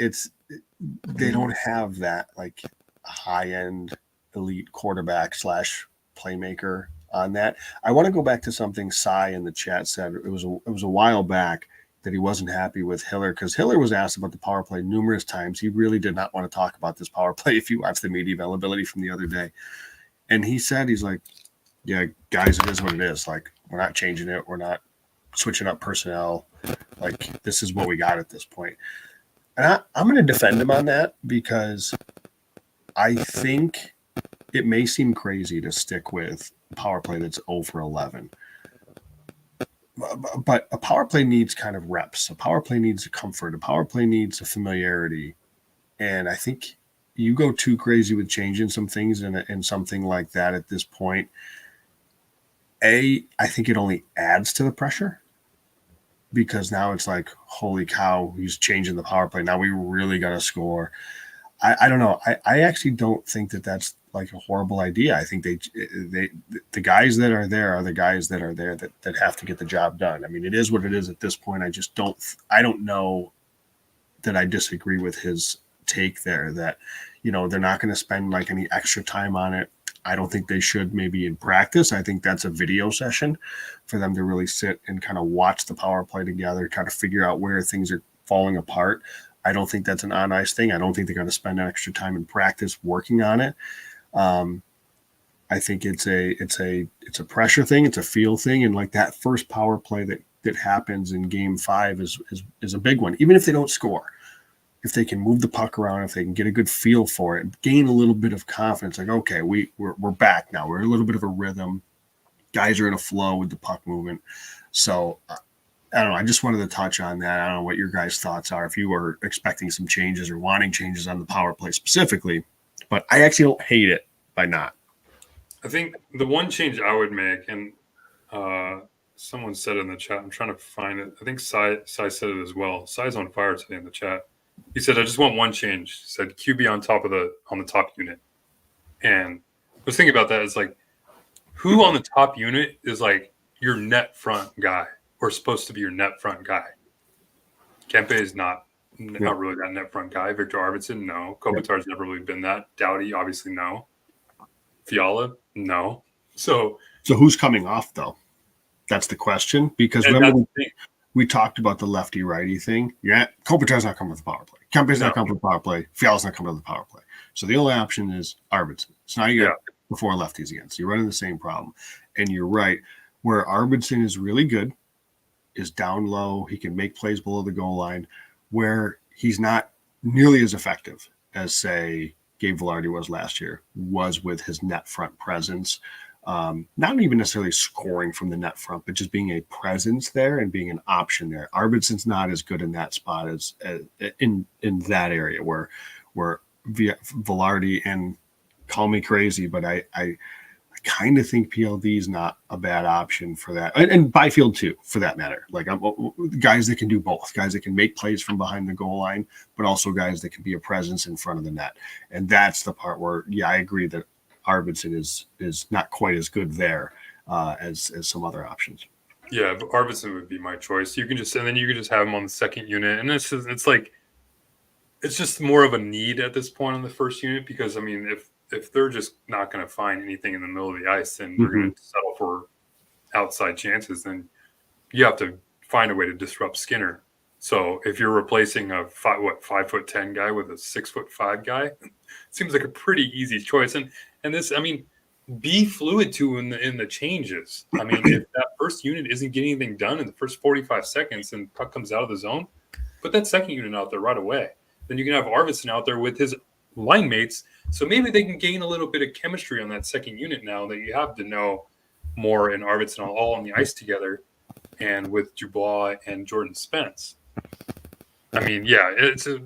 they don't have that like high-end elite quarterback / playmaker on that. I want to go back to something Cy in the chat said. It was a while back that he wasn't happy with Hiller, because Hiller was asked about the power play numerous times. He really did not want to talk about this power play if you watch the media availability from the other day. And he said, he's like, yeah, guys, it is what it is. Like, we're not changing it. We're not switching up personnel. Like, this is what we got at this point. And I'm going to defend him on that, because I think it may seem crazy to stick with power play that's 0 for 11. But a power play needs kind of reps. A power play needs a comfort. A power play needs a familiarity. And I think you go too crazy with changing some things in something like that at this point. I think it only adds to the pressure, because now it's like, holy cow, he's changing the power play. Now we really got to score. I don't know. I actually don't think that that's like a horrible idea. I think the guys that are there the guys that are there that have to get the job done. I mean, it is what it is at this point. I don't know that I disagree with his take there, that, they're not going to spend like any extra time on it. I don't think they should, maybe in practice. I think that's a video session for them to really sit and kind of watch the power play together, kind of figure out where things are falling apart. I don't think that's an on ice thing. I don't think they're going to spend extra time in practice working on it. I think it's a pressure thing. It's a feel thing. And like that first power play that happens in game 5 is a big one. Even if they don't score, if they can move the puck around, if they can get a good feel for it, gain a little bit of confidence, like, okay, we're back now. We're in a little bit of a rhythm. Guys are in a flow with the puck movement. So I don't know. I just wanted to touch on that. I don't know what your guys' thoughts are, if you were expecting some changes or wanting changes on the power play specifically. But I actually don't hate it by not. I think the one change I would make, and someone said it in the chat, I'm trying to find it. I think Cy said it as well. Cy's on fire today in the chat. He said, I just want one change. He said QB on the top unit. And I was thinking about that. It's like, who on the top unit is like your net front guy, or supposed to be your net front guy? Kempe is not really that net front guy. Victor Arvidsson, no. Kopitar's never really been that. Doughty, obviously, no. Fiala, no. So who's coming off, though? That's the question. Because remember, we talked about the lefty-righty thing. Yeah, Kopitar's not coming with the power play. Kempe's not coming with the power play. Fiala's not coming with the power play. So the only option is Arvidsson. So now you got the 4 lefties again. So you're running the same problem. And you're right. Where Arvidsson is really good is down low. He can make plays below the goal line. Where he's not nearly as effective as, say, Gabe Velarde was last year, was with his net front presence. Not even necessarily scoring from the net front, but just being a presence there and being an option there. Arvidsson's not as good in that spot as in that area where Velarde, and call me crazy, but I kind of think PLD is not a bad option for that. And Byfield too, for that matter. Like, guys that can do both, guys that can make plays from behind the goal line, but also guys that can be a presence in front of the net. And that's the part where, I agree that Arvidsson is not quite as good there as some other options. Yeah, but Arvidsson would be my choice. You can just have him on the second unit, and it's just more of a need at this point on the first unit, because I mean, if they're just not going to find anything in the middle of the ice, then they're going to settle for outside chances. Then you have to find a way to disrupt Skinner. So if you're replacing a 5'10" guy with a 6'5" guy, it seems like a pretty easy choice. And this, I mean, be fluid too in the changes. I mean, if that first unit isn't getting anything done in the first 45 seconds and puck comes out of the zone, put that second unit out there right away. Then you can have Arvidsson out there with his line mates. So maybe they can gain a little bit of chemistry on that second unit now that you have to know more and Arvidsson all on the ice together, and with Dubois and Jordan Spence. I mean, yeah,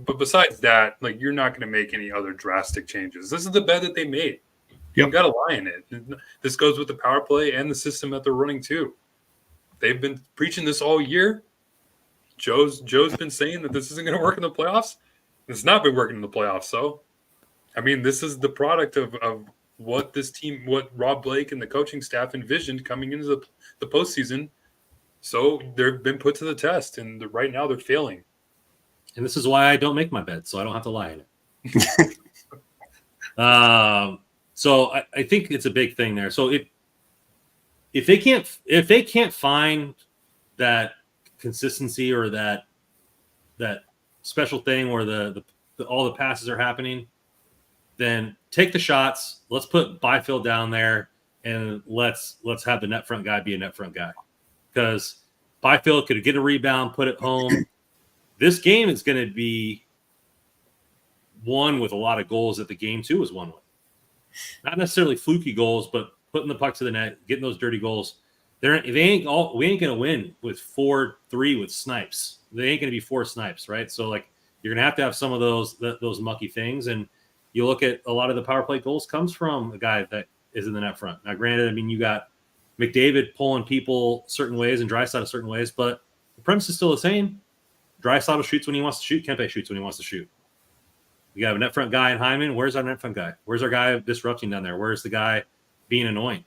but besides that, like, you're not going to make any other drastic changes. This is the bet that they made. You got to lie in it. This goes with the power play and the system that they're running too. They've been preaching this all year. Joe's been saying that this isn't going to work in the playoffs. It's not been working in the playoffs. So, I mean, this is the product of what this team, what Rob Blake and the coaching staff envisioned coming into the postseason. So they've been put to the test, and right now they're failing. And this is why I don't make my bed, so I don't have to lie in it. So I think it's a big thing there. So if they can't find that consistency or that special thing where the all the passes are happening, then take the shots. Let's put Byfield down there, and let's have the net front guy be a net front guy, because Byfield could get a rebound, put it home. This game is going to be won with a lot of goals that the game two was won with. Not necessarily fluky goals, but putting the puck to the net, getting those dirty goals. We ain't going to win with 4-3 with snipes. They ain't going to be 4 snipes, right? So, like, you're going to have some of those mucky things. And you look at a lot of the power play goals comes from a guy that is in the net front. Now, granted, I mean, you got McDavid pulling people certain ways and Draisaitl certain ways, but the premise is still the same. Draisaitl shoots when he wants to shoot. Kempe shoots when he wants to shoot. We have a net front guy in Hyman. Where's our net front guy? Where's our guy disrupting down there? Where's the guy being annoying?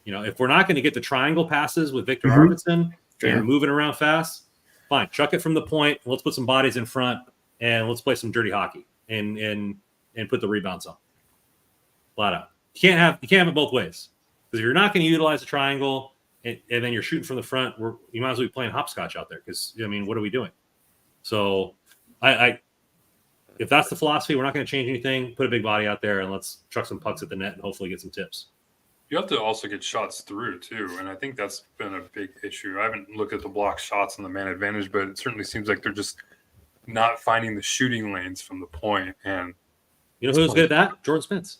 You know, if we're not going to get the triangle passes with Victor Arvidsson and moving around fast, fine. Chuck it from the point. Let's put some bodies in front and let's play some dirty hockey and put the rebounds on. Flat out. You can't have it both ways. Because if you're not going to utilize the triangle and then you're shooting from the front, you might as well be playing hopscotch out there. Because, I mean, what are we doing? So if that's the philosophy, we're not going to change anything. Put a big body out there and let's chuck some pucks at the net and hopefully get some tips. You have to also get shots through too, and I think that's been a big issue. I haven't looked at the block shots and the man advantage, but it certainly seems like they're just not finding the shooting lanes from the point. And you know who's good at that? Jordan Spence.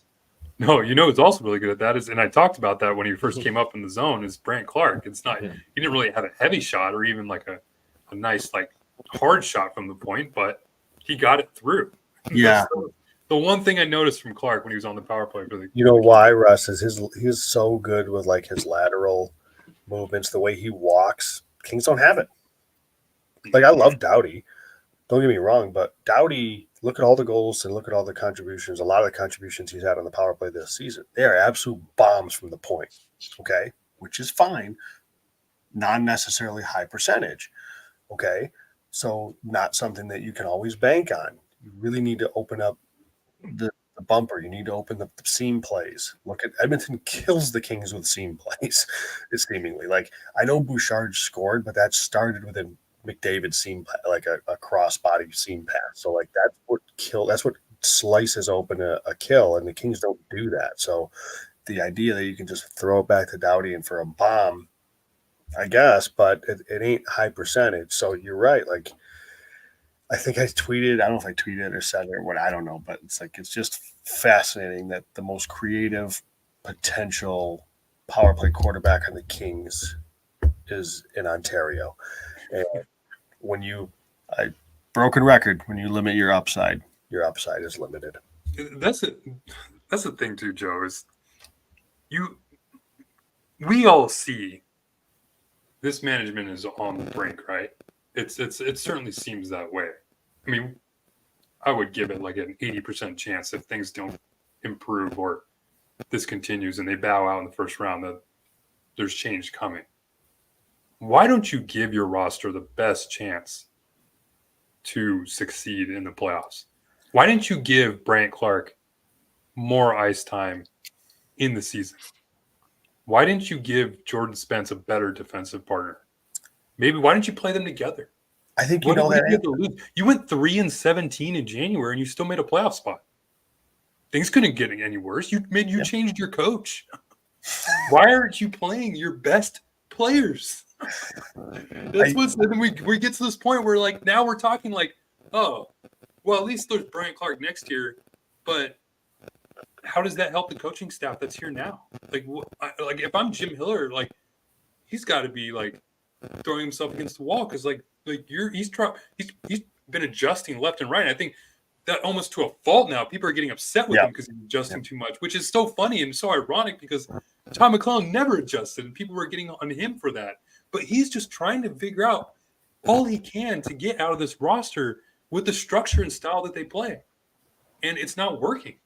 No, you know who's also really good at that is, and I talked about that when he first came up in the zone, is Brant Clark. It's not he didn't really have a heavy shot or even like a nice like hard shot from the point, but he got it through. Yeah. The one thing I noticed from Clark when he was on the power play for the you know why, Russ, is he's so good with like his lateral movements, the way he walks. Kings don't have it. Like, I love Doughty. Don't get me wrong, but Doughty, look at all the goals and look at all the contributions. A lot of the contributions he's had on the power play this season, they are absolute bombs from the point. Okay, which is fine. Not necessarily high percentage. Okay, so not something that you can always bank on. You really need to open up the bumper. You need to open up the seam plays. Look at Edmonton kills the Kings with seam plays. It's seemingly like, I know Bouchard scored, but that started with a McDavid seam, like a cross body seam pass. So like that's what slices open a kill, and the Kings don't do that. So the idea that you can just throw it back to Doughty and for a bomb, I guess, but it ain't high percentage. So you're right. Like, I think I tweeted, I don't know if I tweeted or said it or what, I don't know, but it's like, it's just fascinating that the most creative potential power play quarterback on the Kings is in Ontario. And broken record, when you limit your upside is limited. That's it. That's the thing too, Joe, is we all see this management is on the brink, right? It certainly seems that way. I mean, I would give it like an 80% chance if things don't improve or this continues and they bow out in the first round that there's change coming. Why don't you give your roster the best chance to succeed in the playoffs? Why didn't you give Brant Clark more ice time in the season? Why didn't you give Jordan Spence a better defensive partner? Maybe why didn't you play them together? I think you know that. You went 3-17 in January and you still made a playoff spot. Things couldn't get any worse. You changed your coach. Why aren't you playing your best players? That's what's. Then we get to this point where like now we're talking like, oh, well at least there's Brant Clark next year, but how does that help the coaching staff that's here now? Like if I'm Jim Hiller, like he's got to be like throwing himself against the wall because he's been adjusting left and right. And I think that almost to a fault now. People are getting upset with him because he's adjusting too much, which is so funny and so ironic because Todd McClellan never adjusted and people were getting on him for that. But he's just trying to figure out all he can to get out of this roster with the structure and style that they play. And it's not working.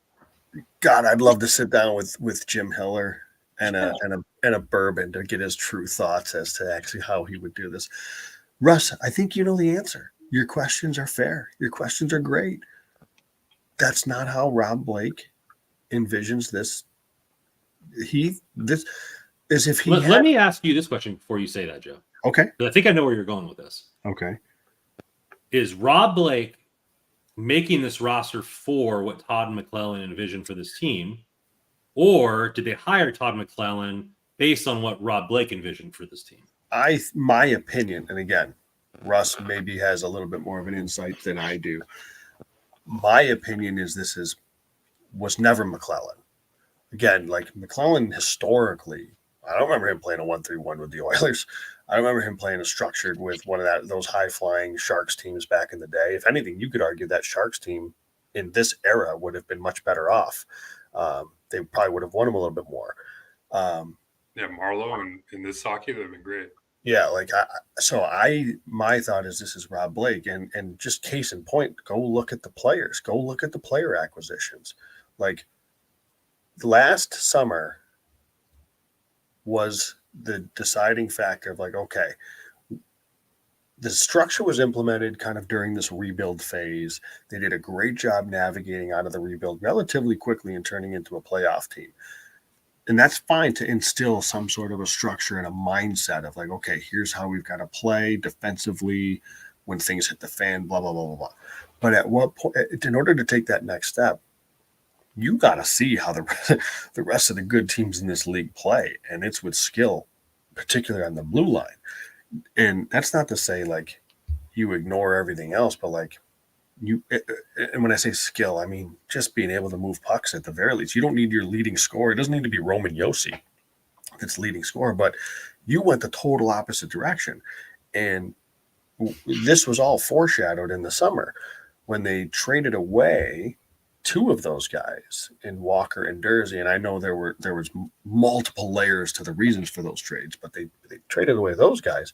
God, I'd love to sit down with Jim Hiller and a bourbon to get his true thoughts as to actually how he would do this. Russ, I think you know the answer. Your questions are fair. Your questions are great. That's not how Rob Blake envisions this. Let me ask you this question before you say that, Joe. Okay. I think I know where you're going with this. Okay. Is Rob Blake making this roster for what Todd McClellan envisioned for this team, or did they hire Todd McClellan based on what Rob Blake envisioned for this team? My opinion, and again, Russ maybe has a little bit more of an insight than I do. My opinion is was never McClellan. Again, like McClellan historically, I don't remember him playing a 1-3-1 with the Oilers. I remember him playing a structured with one of those high-flying Sharks teams back in the day. If anything, you could argue that Sharks team in this era would have been much better off. They probably would have won them a little bit more. Marlowe and in this hockey, that would have been great. Yeah, my thought is this is Rob Blake, and just case in point, go look at the players, go look at the player acquisitions. Like last summer was the deciding factor of like, okay, the structure was implemented kind of during this rebuild phase. They did a great job navigating out of the rebuild relatively quickly and turning into a playoff team. And that's fine to instill some sort of a structure and a mindset of like, okay, here's how we've got to play defensively when things hit the fan, blah, blah, blah, blah, blah. But at what point, in order to take that next step, you got to see how the rest of the good teams in this league play. And it's with skill, particularly on the blue line. And that's not to say like you ignore everything else, but like and when I say skill, I mean just being able to move pucks at the very least. You don't need your leading scorer. It doesn't need to be Roman Josi that's leading scorer, but you went the total opposite direction. And this was all foreshadowed in the summer when they traded away two of those guys in Walker and Dursey. And I know there was multiple layers to the reasons for those trades, but they traded away those guys.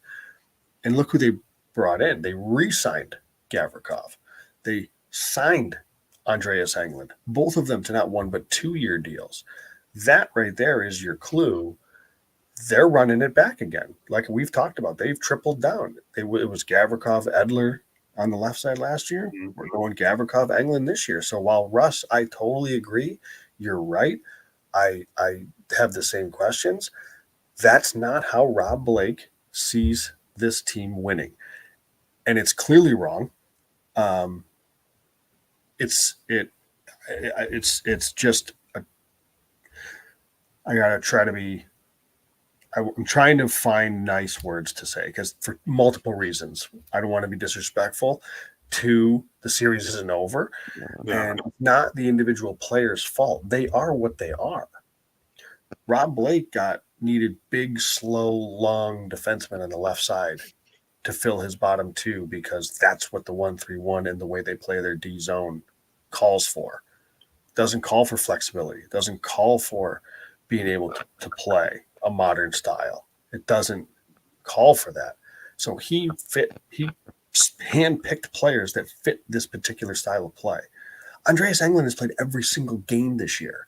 And look who they brought in. They re-signed Gavrikov. They signed Andreas Englund, both of them to not 1 but 2-year deals. That right there is your clue. They're running it back again. Like we've talked about, they've tripled down. It was Gavrikov, Edler on the left side last year. Mm-hmm. We're going Gavrikov, Englund this year. So while Russ, I totally agree. You're right. I have the same questions. That's not how Rob Blake sees this team winning. And it's clearly wrong. It's just I gotta try to be. I'm trying to find nice words to say because for multiple reasons, I don't want to be disrespectful. 2, the series isn't over, and it's not the individual players' fault. They are what they are. Rob Blake needed big, slow, long defensemen on the left side to fill his bottom 2 because that's what the 1-3-1 and the way they play their D zone calls for. Doesn't call for flexibility. Doesn't call for being able to play a modern style. It doesn't call for that. So he handpicked players that fit this particular style of play. Andreas Englund has played every single game this year.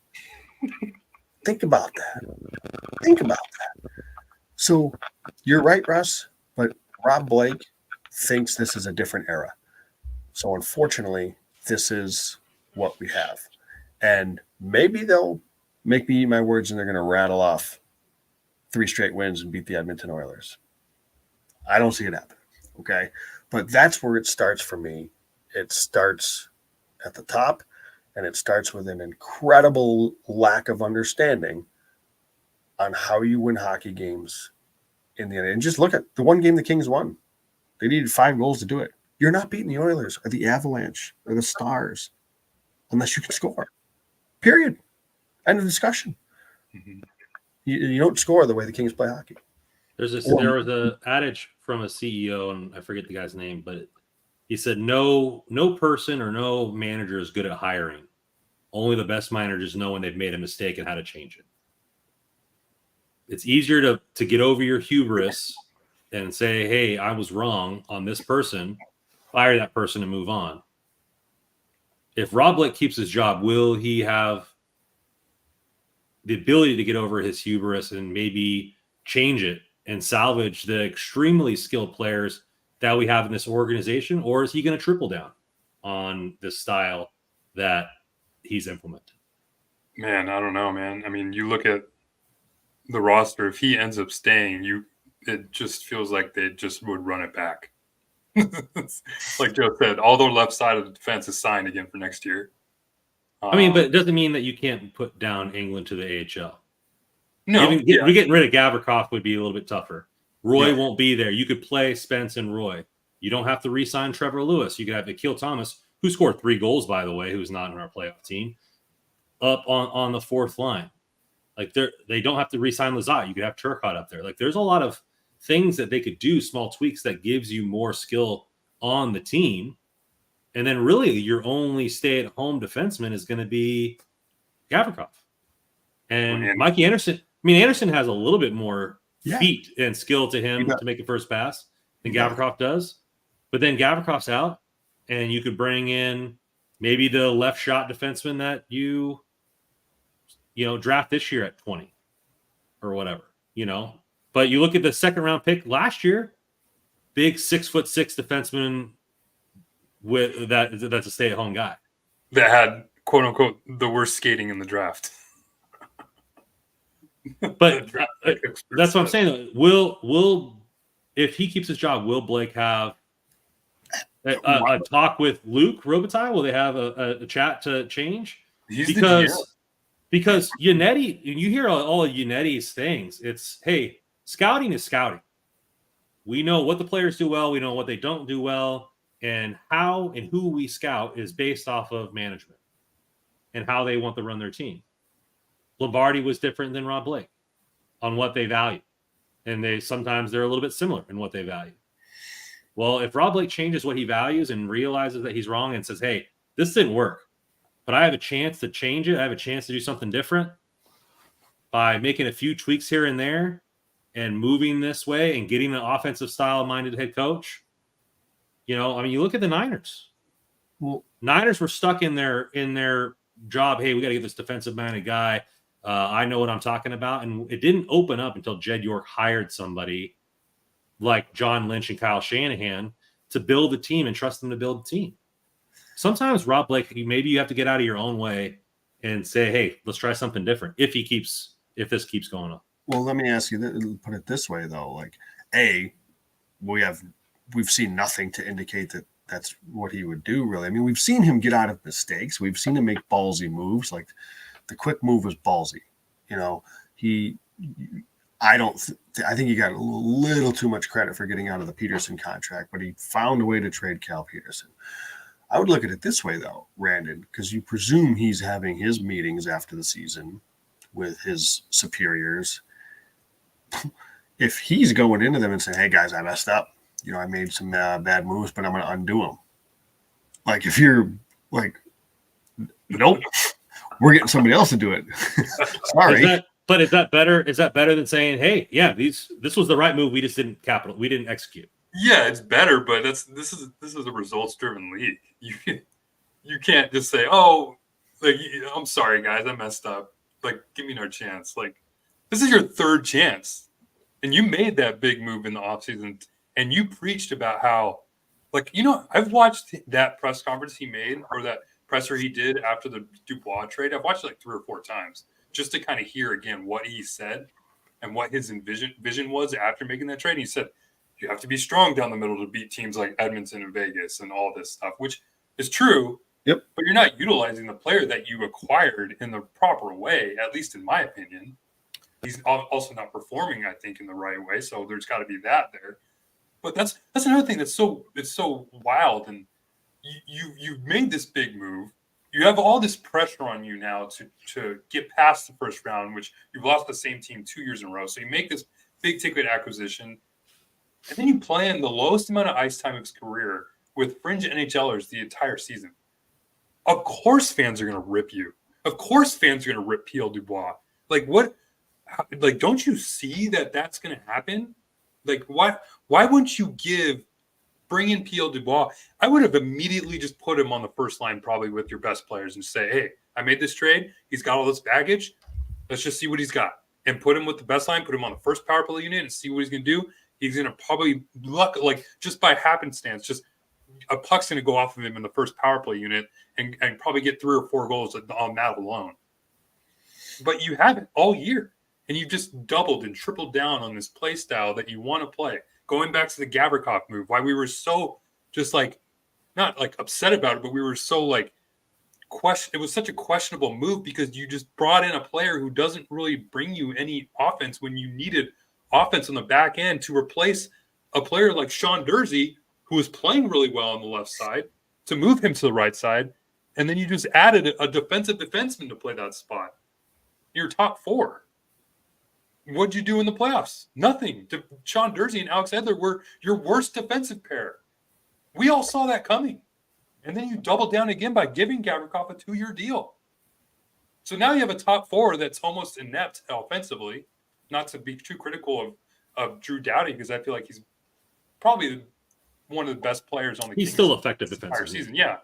Think about that. So you're right, Russ, but Rob Blake thinks this is a different era. So unfortunately, this is what we have. And maybe they'll make me eat my words and they're going to rattle off 3 straight wins and beat the Edmonton Oilers. I don't see it happen. Okay. But that's where it starts for me. It starts at the top and it starts with an incredible lack of understanding on how you win hockey games in the end. And just look at the one game the Kings won. They needed 5 goals to do it. You're not beating the Oilers or the Avalanche or the Stars unless you can score. Period. End of discussion. Mm-hmm. You don't score the way the Kings play hockey. There was an adage from a CEO, and I forget the guy's name, but He said, no person or no manager is good at hiring. Only the best managers know when they've made a mistake and how to change it. It's easier to get over your hubris and say, hey, I was wrong on this person, fire that person and move on. If Rob Blake keeps his job, will he have the ability to get over his hubris and maybe change it and salvage the extremely skilled players that we have in this organization? Or is he going to triple down on this style that he's implemented? Man, I don't know, man. I mean, you look at the roster, if he ends up staying, it just feels like they just would run it back. Like Joe said, all their left side of the defense is signed again for next year. I mean, but it doesn't mean that you can't put down England to the AHL. No, getting rid of Gavrikov would be a little bit tougher. Roy won't be there. You could play Spence and Roy. You don't have to re-sign Trevor Lewis. You could have Akil Thomas, who scored 3 goals, by the way, who's not in our playoff team, up on the fourth line. Like they don't have to re-sign Lazat. You could have Turcotte up there. Like there's a lot of things that they could do, small tweaks that gives you more skill on the team. And then really your only stay-at-home defenseman is going to be Gavrikov. And Mikey Anderson, Anderson has a little bit more feet and skill to him to make a first pass than Gavrikov does. But then Gavrikov's out, and you could bring in maybe the left shot defenseman that you draft this year at 20 or whatever, But you look at the second round pick last year, big 6'6" defenseman with that's a stay-at-home guy that had quote unquote the worst skating in the draft. But that's what I'm saying. Will if he keeps his job, will Blake have a talk with Luke Robitaille? Will they have a chat to change? Because Yannetti, you hear all of Yannetti's things. It's, hey, scouting is scouting. We know what the players do well. We know what they don't do well. And how and who we scout is based off of management and how they want to run their team. Lombardi was different than Rob Blake on what they value. And sometimes they're a little bit similar in what they value. Well, if Rob Blake changes what he values and realizes that he's wrong and says, hey, this didn't work, but I have a chance to change it. I have a chance to do something different by making a few tweaks here and there and moving this way and getting an offensive style-minded head coach. You look at the Niners. Well, Niners were stuck in their job. Hey, we got to get this defensive-minded guy. I know what I'm talking about. And it didn't open up until Jed York hired somebody like John Lynch and Kyle Shanahan to build a team and trust them to build a team. Sometimes, Rob Blake, maybe you have to get out of your own way and say, hey, let's try something different if this keeps going on. Well, let me ask you, put it this way, though. Like, we've seen nothing to indicate that that's what he would do, really. I mean, we've seen him get out of mistakes. We've seen him make ballsy moves. Like, the quick move was ballsy. I think he got a little too much credit for getting out of the Peterson contract, but he found a way to trade Cal Peterson. I would look at it this way, though, Randon, because you presume he's having his meetings after the season with his superiors. If he's going into them and saying, hey, guys, I messed up. I made some bad moves, but I'm going to undo them. Like, if you're like, nope, we're getting somebody else to do it. Sorry. But is that better? Is that better than saying, hey, yeah, this was the right move. We just didn't execute. Yeah, it's better, but this is a results-driven league. You can't just say, oh, like, I'm sorry, guys, I messed up. Like, give me another chance. Like, this is your third chance. And you made that big move in the offseason, and you preached about how, like, I've watched that press conference he made, or that presser he did after the Dubois trade. I've watched it like 3 or 4 times just to kind of hear again what he said and what his vision was after making that trade. And he said, you have to be strong down the middle to beat teams like Edmonton and Vegas and all this stuff, which is true. Yep. But you're not utilizing the player that you acquired in the proper way, at least in my opinion. He's also not performing, I think, in the right way. So there's got to be that there. But that's another thing it's so wild. And you've made this big move. You have all this pressure on you now to get past the first round, which you've lost the same team 2 years in a row. So you make this big ticket acquisition, and then you play in the lowest amount of ice time of his career with fringe NHLers the entire season. Of course fans are going to rip you. Of course fans are going to rip Pierre Dubois. Like, what? Like, don't you see that that's going to happen? Like, why wouldn't you bring in Pierre Dubois? I would have immediately just put him on the first line probably with your best players and say, hey, I made this trade. He's got all this baggage. Let's just see what he's got. And put him with the best line, put him on the first power play unit and see what he's going to do. He's going to probably just by happenstance, just a puck's going to go off of him in the first power play unit and probably get 3 or 4 goals on that alone. But you haven't all year. And you've just doubled and tripled down on this play style that you want to play. Going back to the Gavrikov move, why we were so just like, not like upset about it, but we were so like, it was such a questionable move because you just brought in a player who doesn't really bring you any offense when you needed offense on the back end to replace a player like Sean Durzi, who was playing really well on the left side, to move him to the right side. And then you just added a defensive defenseman to play that spot. Your top 4. What'd you do in the playoffs? Nothing. Sean Durzi and Alex Edler were your worst defensive pair. We all saw that coming. And then you double down again by giving Gavrikov a 2-year deal. So now you have a top 4 that's almost inept offensively. Not to be too critical of Drew Doughty, because I feel like he's probably one of the best players on the He's Kings still effective defensively. Season, yeah.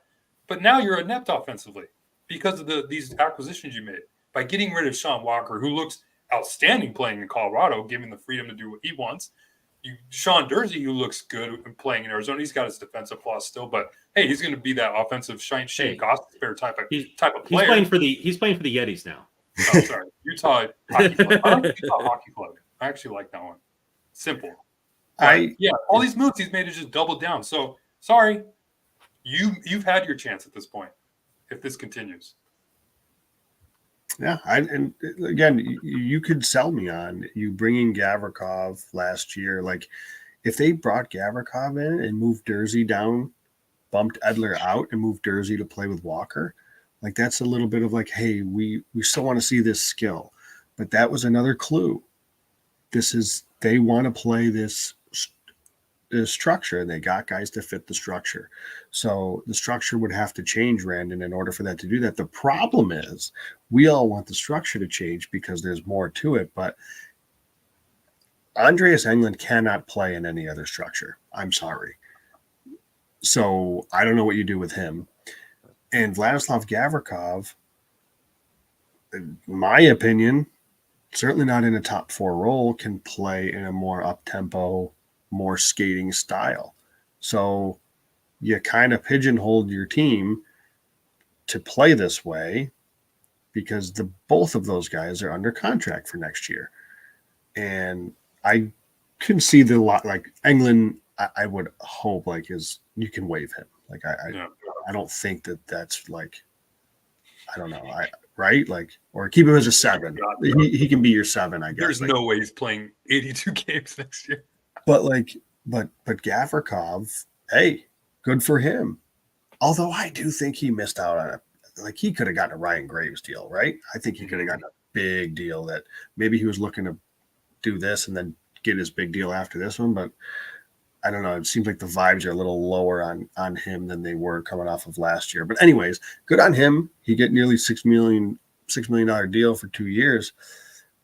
But now you're inept offensively because of these acquisitions you made. By getting rid of Sean Walker, who looks outstanding playing in Colorado, given the freedom to do what he wants. Sean Durzi, who looks good playing in Arizona, he's got his defensive flaws still, but hey, he's going to be that offensive Shane Gostisbehere type of player. He's playing for the Yetis now. Oh, sorry, Utah Hockey Club. I like Utah Hockey Club. I actually like that one. Simple. All these moves he's made is just double down. So sorry, you've had your chance at this point. If this continues. Yeah, and again, you could sell me on you bringing Gavrikov last year. Like, if they brought Gavrikov in and moved Durzi down, bumped Edler out, and moved Durzi to play with Walker, like that's a little bit of like, hey, we still want to see this skill. But that was another clue. They want to play this structure, and they got guys to fit the structure. So the structure would have to change, Randon, in order for that to do that. The problem is we all want the structure to change because there's more to it, but Andreas Englund cannot play in any other structure. I'm sorry. So I don't know what you do with him. And Vladislav Gavrikov, in my opinion, certainly not in a top 4 role, can play in a more up-tempo, more skating style. So you kind of pigeonholed your team to play this way because both of those guys are under contract for next year. And I can see the lot like Englund, I would hope you can waive him. Like I don't think that's like, I don't know. Right? Like, or keep him as a 7. He can be your 7, I guess. There's no way he's playing 82 games next year. But Gavrikov, hey, good for him. Although I do think he missed out on it. Like, he could have gotten a Ryan Graves deal, right? I think he could have gotten a big deal that maybe he was looking to do this and then get his big deal after this one. But I don't know. It seems like the vibes are a little lower on him than they were coming off of last year. But anyways, good on him. He get nearly $6 million deal for 2 years.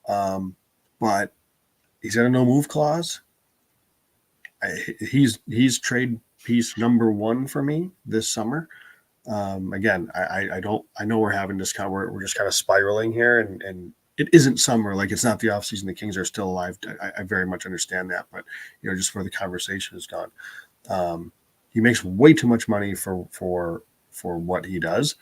But he's got a no move clause. He's trade piece number 1 for me this summer. Again, I know we're having this we're just kind of spiraling here, and it isn't summer. Like, it's not the offseason. The Kings are still alive. I very much understand that, but just where the conversation has gone, he makes way too much money for what he does,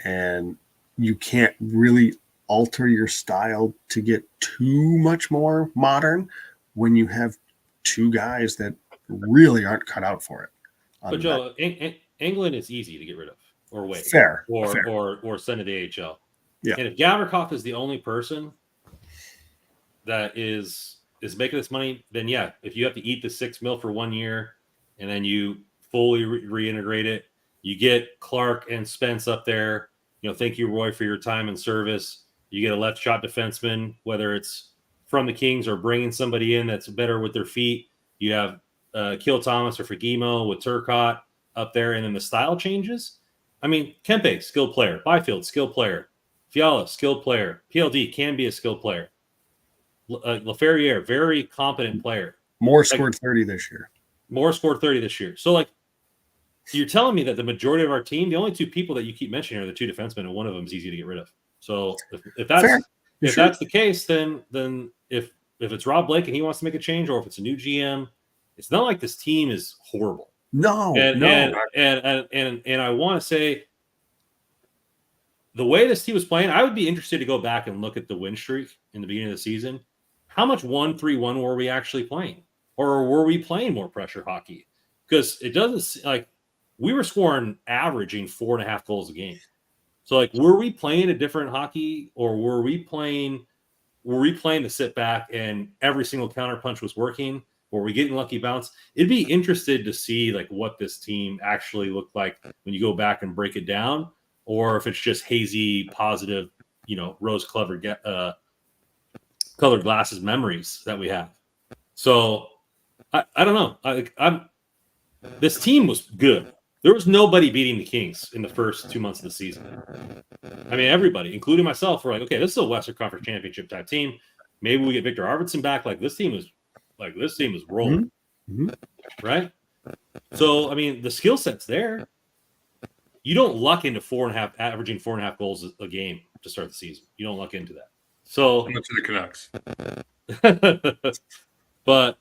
and you can't really alter your style to get too much more modern when you have 2 guys that really aren't cut out for it. But Joe, Englund is easy to get rid of or wait, fair, or send to the AHL. Yeah. And if Gavrikov is the only person that is making this money, then yeah, if you have to eat the $6 million for 1 year and then you fully reintegrate it, you get Clark and Spence up there. Thank you, Roy, for your time and service. You get a left shot defenseman, whether it's from the Kings or bringing somebody in that's better with their feet. You have Kiel Thomas or Fagimo with Turcotte. up there, and then the style changes. I mean, Kempe, skilled player. Byfield, skilled player. Fiala, skilled player. PLD can be a skilled player. Laferriere, very competent player. Moore scored 30 this year. Moore scored 30 this year. So, like, you're telling me that the majority of our team, the only two people that you keep mentioning are the two defensemen, and one of them is easy to get rid of. So, if that's the case, then if it's Rob Blake and he wants to make a change, or if it's a new GM, it's not like this team is horrible. No, and I want to say, the way this team was playing, I would be interested to go back and look at the win streak in the beginning of the season. How much 1-3-1 were we actually playing? Or were we playing more pressure hockey? Because it doesn't, like, we were scoring, averaging 4.5 goals a game. So, like, were we playing a different hockey, or were we playing to sit back and every single counter punch was working? Were we getting lucky bounce? It'd be interested to see, like, what this team actually looked like when you go back and break it down, or if it's just hazy, positive, rose-colored colored glasses memories that we have. So I don't know. This team was good. There was nobody beating the Kings in the first 2 months of the season. I mean, everybody, including myself, were like, okay, this is a Western Conference Championship type team. Maybe we get Victor Arvidsson back. This team was rolling, right? So, I mean, the skill set's there. You don't luck into averaging 4.5 goals a game to start the season. You don't luck into that. So, How much of the Canucks? But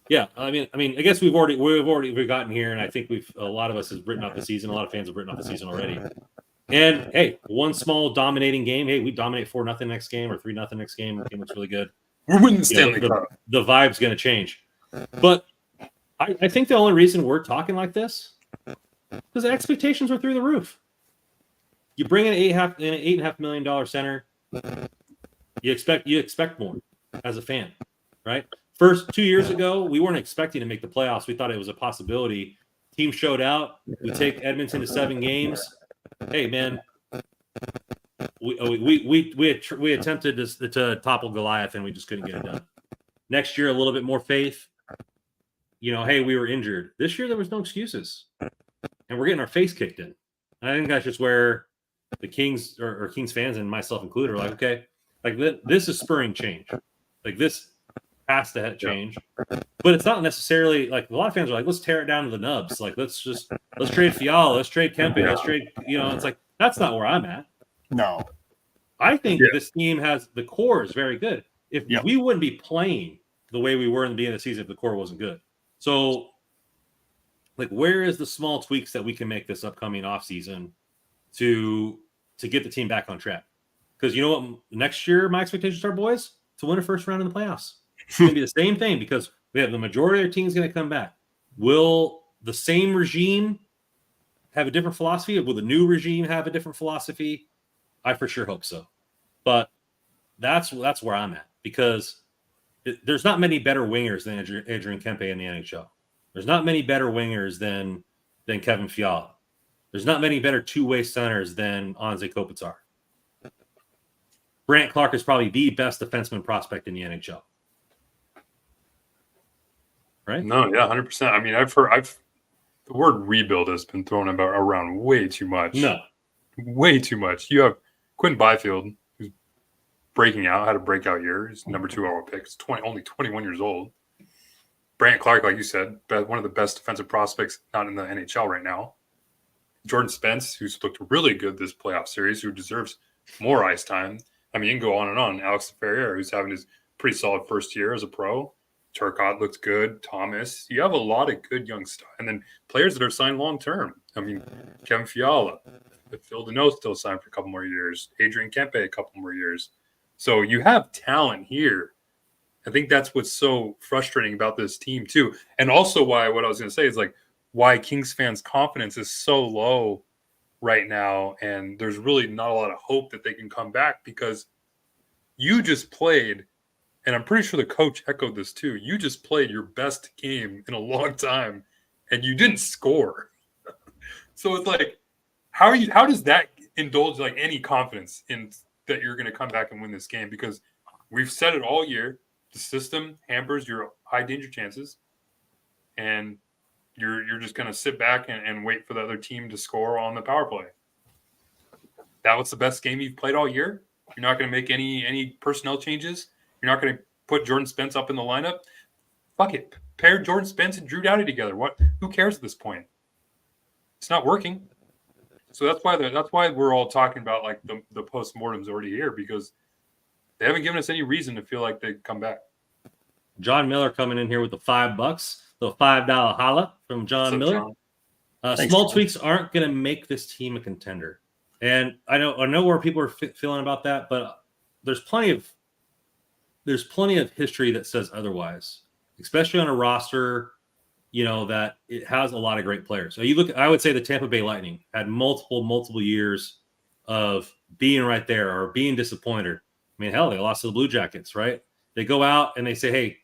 yeah, I mean, I guess we've gotten here, and I think a lot of us have written off the season. A lot of fans have written off the season already. And hey, one small dominating game. Hey, we dominate 4-0 next game, or 3-0 next game. The game looks really good. We're winning the Stanley Cup. The vibe's going to change. But I think the only reason we're talking like this is because the expectations were through the roof. You bring in an $8.5 million center. You expect more as a fan, right? First 2 years ago, we weren't expecting to make the playoffs. We thought it was a possibility. Team showed out. We take Edmonton to 7 games. Hey, man, we attempted to topple Goliath, and we just couldn't get it done. Next year, a little bit more faith. Hey, we were injured. This year, there was no excuses, and we're getting our face kicked in. And I think that's just where the Kings or Kings fans, and myself included, are like, okay, like this is spurring change. Like, this has to change, but it's not necessarily like, a lot of fans are like, let's tear it down to the nubs. Like, let's trade Fiala, let's trade Kempe, let's trade, it's like, that's not where I'm at. No, I think this team has, the core is very good. If we wouldn't be playing the way we were in the beginning of the season if the core wasn't good. So, like, where is the small tweaks that we can make this upcoming offseason to get the team back on track? Because you know what, next year my expectations are, boys, to win a first round in the playoffs. It's going to be the same thing, because we have the majority of our teams going to come back. Will the same regime have a different philosophy? Or will the new regime have a different philosophy? I for sure hope so. But that's where I'm at, because there's not many better wingers than Adrian Kempe in the NHL. There's not many better wingers than Kevin Fiala. There's not many better two-way centers than Anze Kopitar. Brant Clark is probably the best defenseman prospect in the NHL. Right? No, yeah, 100%. I mean, the word rebuild has been thrown around way too much. No. Way too much. You have Quinn Byfield, who's breaking out, had a breakout year. He's number 2 overall pick. He's only 21 years old. Brant Clark, like you said, one of the best defensive prospects not in the NHL right now. Jordan Spence, who's looked really good this playoff series, who deserves more ice time. I mean, you can go on and on. Alex Ferrier, who's having his pretty solid first year as a pro. Turcotte looks good. Thomas. You have a lot of good young stuff. And then players that are signed long-term. I mean, Kevin Fiala. Phil Deneau still signed for a couple more years. Adrian Kempe a couple more years. So you have talent here. I think that's what's so frustrating about this team too. And also what I was going to say is, like, why Kings fans' confidence is so low right now. And there's really not a lot of hope that they can come back, because you just played, and I'm pretty sure the coach echoed this too, you just played your best game in a long time and you didn't score. So it's like, how does that indulge like any confidence in that you're going to come back and win this game? Because we've said it all year, the system hampers your high danger chances, and you're just going to sit back and wait for the other team to score on the power play. That was the best game you've played all year. You're not going to make any personnel changes. You're not going to put Jordan Spence up in the lineup. Fuck it. Pair Jordan Spence and Drew Doughty together. Who cares at this point? It's not working. So that's why we're all talking about like the postmortem's already here, because they haven't given us any reason to feel like they'd come back. John Miller coming in here with the $5, the $5 holla from John Miller. John? Small tweaks aren't going to make this team a contender. And I know where people are feeling about that, but there's plenty of history that says otherwise, especially on a roster, that it has a lot of great players. So I would say the Tampa Bay Lightning had multiple years of being right there or being disappointed. I mean, hell, they lost to the Blue Jackets, right? They go out and they say, hey,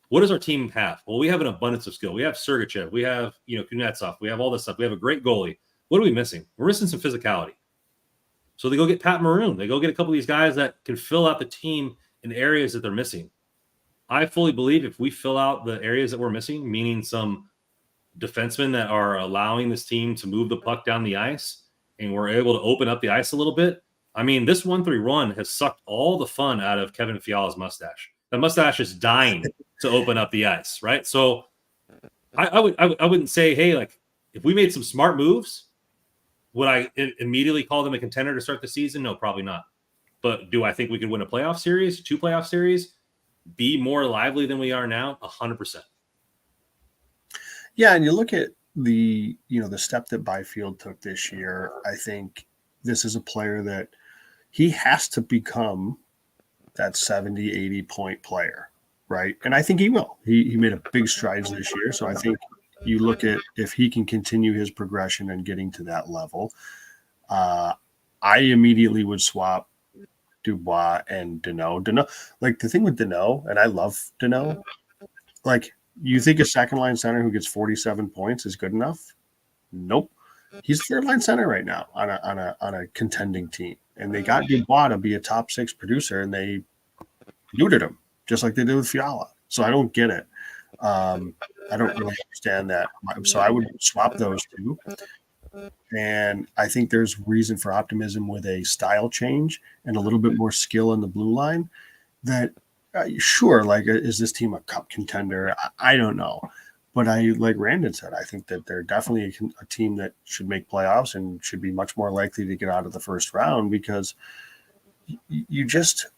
what does our team have? Well, we have an abundance of skill. We have Sergachev. We have, Kuznetsov. We have all this stuff. We have a great goalie. What are we missing? We're missing some physicality. So they go get Pat Maroon. They go get a couple of these guys that can fill out the team in areas that they're missing. I fully believe if we fill out the areas that we're missing, meaning some defensemen that are allowing this team to move the puck down the ice, and we're able to open up the ice a little bit. I mean, this 1-3 run has sucked all the fun out of Kevin Fiala's mustache. The mustache is dying to open up the ice, right? So I wouldn't say, hey, like if we made some smart moves, would I immediately call them a contender to start the season? No, probably not. But do I think we could win a playoff series, 2 playoff series, be more lively than we are now? 100%. Yeah, and you look at the step that Byfield took this year. I think this is a player that he has to become that 70, 80 point player, right? And I think he will. He made a big strides this year. So I think you look at if he can continue his progression and getting to that level, I immediately would swap Dubois and Deneau. Like the thing with Deneau, and I love Deneau, like you think a second line center who gets 47 points is good enough? Nope. He's third line center right now on a contending team. And they got Dubois to be a top 6 producer, and they neutered him just like they did with Fiala. So I don't get it. I don't really understand that. So I would swap those two. And I think there's reason for optimism with a style change and a little bit more skill in the blue line that sure, like, is this team a cup contender? I don't know. But like Randon said, I think that they're definitely a team that should make playoffs and should be much more likely to get out of the first round, because you just,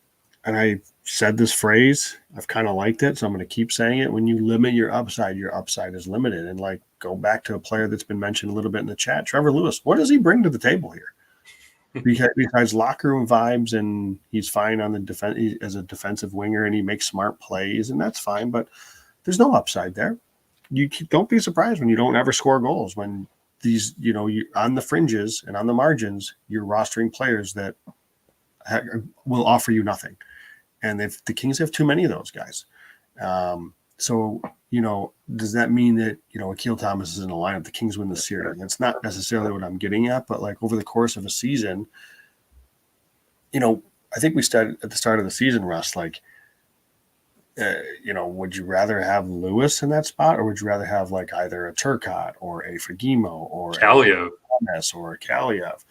and I said this phrase, I've kind of liked it, so I'm going to keep saying it. When you limit your upside is limited. And like, go back to a player that's been mentioned a little bit in the chat, Trevor Lewis. What does he bring to the table here? Because locker room vibes, and he's fine on the defense as a defensive winger, and he makes smart plays, and that's fine. But there's no upside there. You don't be surprised when you don't ever score goals. When these, you on the fringes and on the margins, you're rostering players that will offer you nothing. And if the Kings have too many of those guys, so does that mean that Akil Thomas is in the lineup? The Kings win the series. That's not necessarily what I'm getting at, but like over the course of a season, I think we started at the start of the season, Russ. Like, would you rather have Lewis in that spot, or would you rather have like either a Turcotte or a Fagemo or Kaliev or a Kaliev?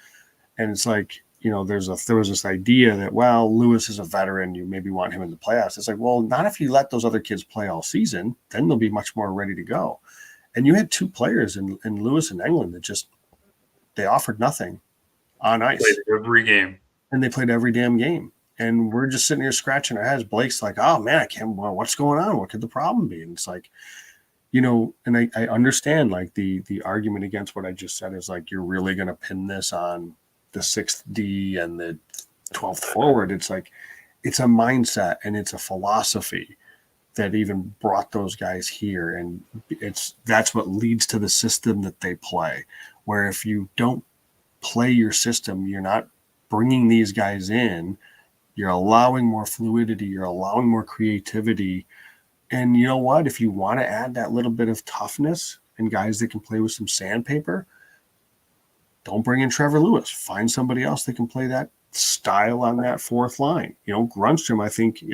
And it's like, there was this idea that, well, Lewis is a veteran, you maybe want him in the playoffs. It's like, well, not if you let those other kids play all season, then they'll be much more ready to go. And you had 2 players in Lewis and Englund that they offered nothing on ice. Played every game. And they played every damn game. And we're just sitting here scratching our heads. Blake's like, oh man, what's going on? What could the problem be? And it's like, and I understand like the argument against what I just said is like, you're really going to pin this on the 6th D and the 12th forward. It's like, it's a mindset and it's a philosophy that even brought those guys here. And that's what leads to the system that they play, where if you don't play your system, you're not bringing these guys in, you're allowing more fluidity, you're allowing more creativity. And you know what? If you want to add that little bit of toughness and guys that can play with some sandpaper, don't bring in Trevor Lewis. Find somebody else that can play that style on that fourth line. Grunstrom,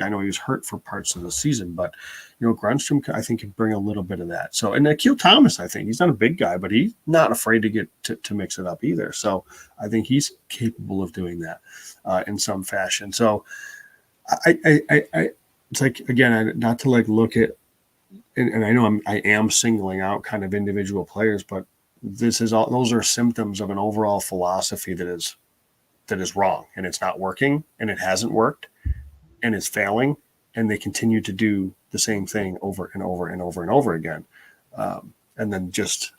I know he was hurt for parts of the season, but Grunstrom, I think, can bring a little bit of that. So, and Akil Thomas, I think he's not a big guy, but he's not afraid to get to mix it up either. So I think he's capable of doing that in some fashion. So I it's like, again, not to like look at, and I know I am singling out kind of individual players, but those are symptoms of an overall philosophy that is wrong, and it's not working, and it hasn't worked, and it's failing, and they continue to do the same thing over and over and over and over again, and then just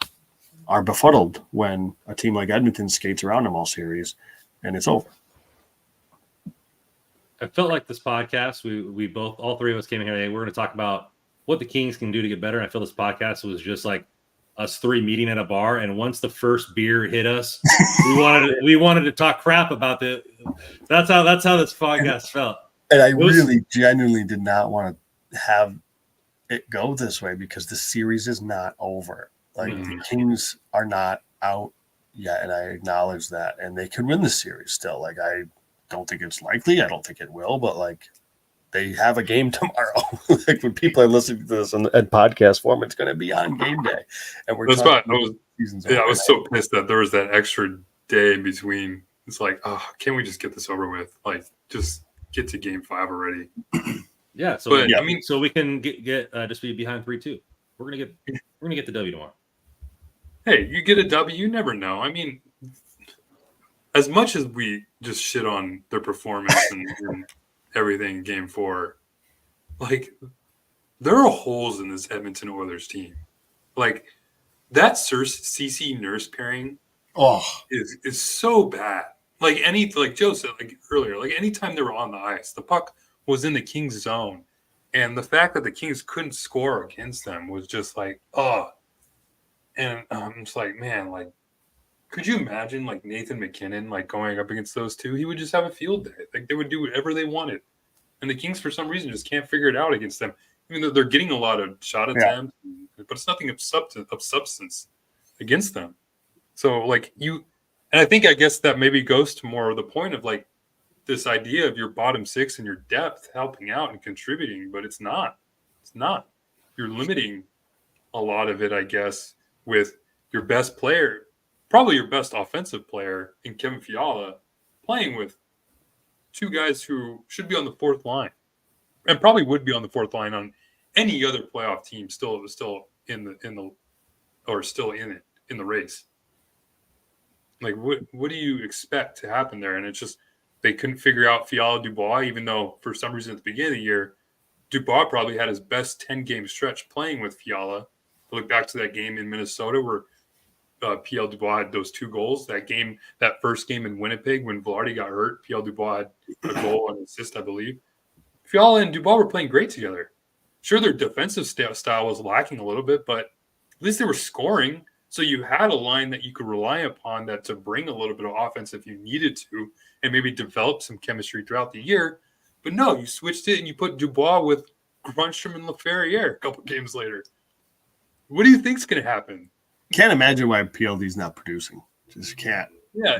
are befuddled when a team like Edmonton skates around them all series, and it's over. I felt like this podcast, all three of us came in here today. We're going to talk about what the Kings can do to get better. And I feel this podcast was just like us three meeting at a bar, and once the first beer hit us, we wanted to talk crap about it. That's how this podcast felt. And I really genuinely did not want to have it go this way, because the series is not over. Like the Kings are not out yet, and I acknowledge that, and they could win the series still. Like, I don't think it's likely. I don't think it will, but like, they have a game tomorrow. Like, when people are listening to this in podcast form, it's going to be on game day. And we're I was so pissed that there was that extra day in between. It's like, oh, can't we just get this over with? Like, just get to game 5 already. Yeah. So, but, I mean, so we can get just be behind 3-2. We're gonna get the W tomorrow. Hey, you get a W, you never know. I mean, as much as we just shit on their performance and everything in game 4, like, there are holes in this Edmonton Oilers team. Like, that CC Nurse pairing is so bad. Like Joe said like earlier, like anytime they were on the ice, the puck was in the Kings zone. And the fact that the Kings couldn't score against them was just like, and I'm just like, man, like, could you imagine like Nathan McKinnon like going up against those two? He would just have a field day. Like, they would do whatever they wanted. And the Kings, for some reason, just can't figure it out against them, even though they're getting a lot of shot attempts, but it's nothing of substance against them. So, like, and I guess that maybe goes to more of the point of like this idea of your bottom 6 and your depth helping out and contributing, but it's not. It's not. You're limiting a lot of it, I guess, with your best player, probably your best offensive player in Kevin Fiala, playing with 2 guys who should be on the 4th line, and probably would be on the 4th line on any other playoff team still in the race. Like, what do you expect to happen there? And it's just, they couldn't figure out Fiala Dubois, even though for some reason at the beginning of the year, Dubois probably had his best 10-game stretch playing with Fiala. Look back to that game in Minnesota where P.L. Dubois had those 2 goals. That first game in Winnipeg when Velarde got hurt, P.L. Dubois had a goal and an assist, I believe. Fiala and Dubois were playing great together. Sure, their defensive style was lacking a little bit, but at least they were scoring. So you had a line that you could rely upon that to bring a little bit of offense if you needed to, and maybe develop some chemistry throughout the year. But no, you switched it and you put Dubois with Grunstrom and LaFerriere a couple games later. What do you think's going to happen? Can't imagine why PLD's not producing. Just can't. Yeah,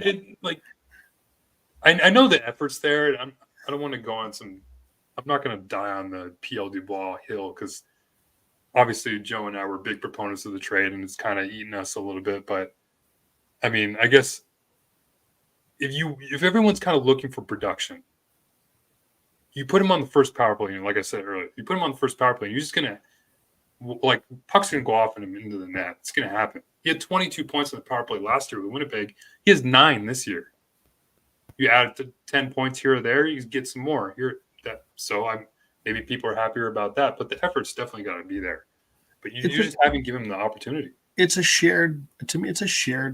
I know the effort's there. I don't want to go on some. I'm not going to die on the PL Dubois hill because obviously Joe and I were big proponents of the trade, and it's kind of eaten us a little bit. But I mean, I guess if everyone's kind of looking for production, you put him on the first power play. And like I said earlier, you put him on the first power play, and you're just going to. Like, puck's going to go off in him into the net. It's going to happen. He had 22 points on the power play last year with Winnipeg. He has 9 this year. You add 10 points here or there, you get some more. Maybe people are happier about that, but the effort's definitely got to be there. But you just haven't given him the opportunity. It's a shared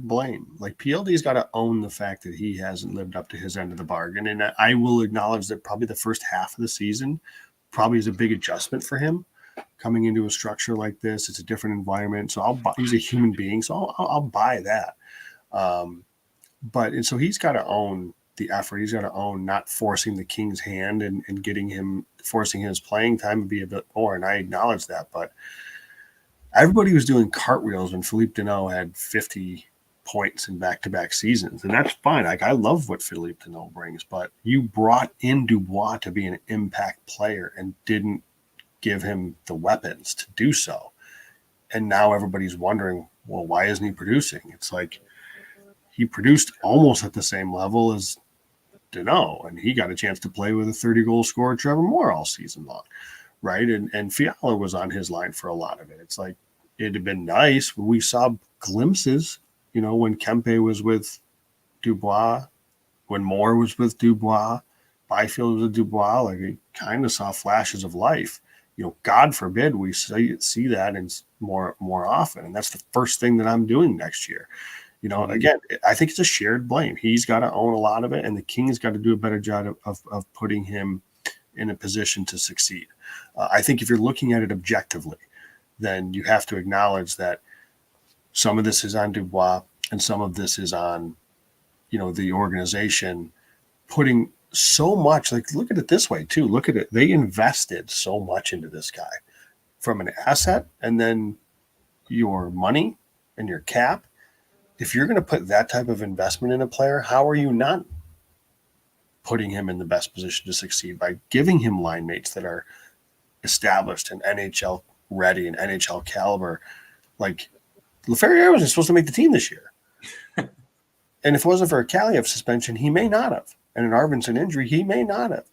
blame. Like, PLD's got to own the fact that he hasn't lived up to his end of the bargain. And I will acknowledge that probably the first half of the season probably is a big adjustment for him. Coming into a structure like this, it's a different environment. So he's a human being, so I'll buy that. But so he's got to own the effort. He's got to own not forcing the King's hand and forcing his playing time to be a bit more. And I acknowledge that. But everybody was doing cartwheels when Philippe Deneau had 50 points in back-to-back seasons, and that's fine. Like, I love what Philippe Deneau brings, but you brought in Dubois to be an impact player and didn't give him the weapons to do so. And now everybody's wondering, well, why isn't he producing? It's like he produced almost at the same level as Deneau, and he got a chance to play with a 30-goal scorer, Trevor Moore, all season long, right? And Fiala was on his line for a lot of it. It's like it'd have been nice when we saw glimpses, when Kempe was with Dubois, when Moore was with Dubois, Byfield was with Dubois, like we kind of saw flashes of life. God forbid we see that and more often. And that's the first thing that I'm doing next year. Again, I think it's a shared blame. He's got to own a lot of it, and the Kings got to do a better job of putting him in a position to succeed. I think if you're looking at it objectively, then you have to acknowledge that some of this is on Dubois and some of this is on, the organization putting so much. Like, look at it this way too. Look at it. They invested so much into this guy from an asset, and then your money and your cap. If you're going to put that type of investment in a player, how are you not putting him in the best position to succeed by giving him line mates that are established and NHL ready and NHL caliber? Like, Laferriere wasn't supposed to make the team this year. And if it wasn't for a Kaliev suspension, he may not have. And an Arvidsson injury, he may not have.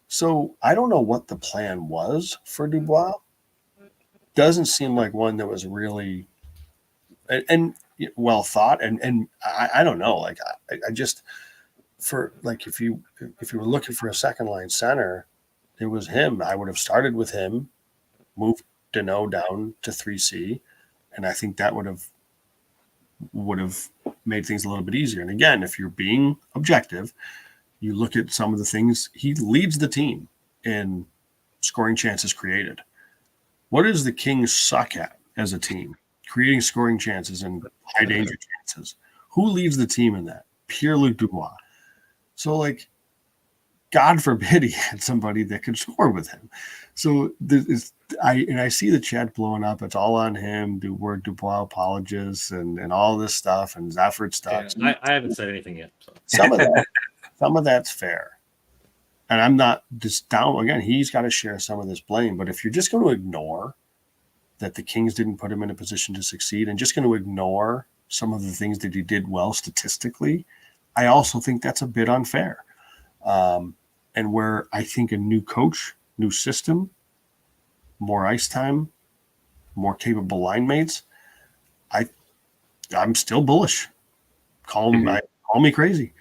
So I don't know what the plan was for Dubois. Doesn't seem like one that was really and well thought. And I don't know. Like, I just, for like, if you were looking for a second line center, it was him. I would have started with him, moved Deneau down to 3C, and I think that would have made things a little bit easier. And again, if you're being objective, you look at some of the things he leads the team in scoring chances created. What does the Kings suck at as a team? Creating scoring chances and high danger chances. Who leads the team in that? Pierre-Luc Dubois. So, like, God forbid he had somebody that could score with him. So I see the chat blowing up. It's all on him. Dubois apologists and all this stuff and Zafford stuff. Yeah, I haven't said anything yet. So. Some of that's fair. And I'm not just down. Again, he's got to share some of this blame. But if you're just going to ignore that the Kings didn't put him in a position to succeed and just going to ignore some of the things that he did well statistically, I also think that's a bit unfair. And where I think a new coach, new system, more ice time, more capable line mates, I'm still bullish. Call me crazy.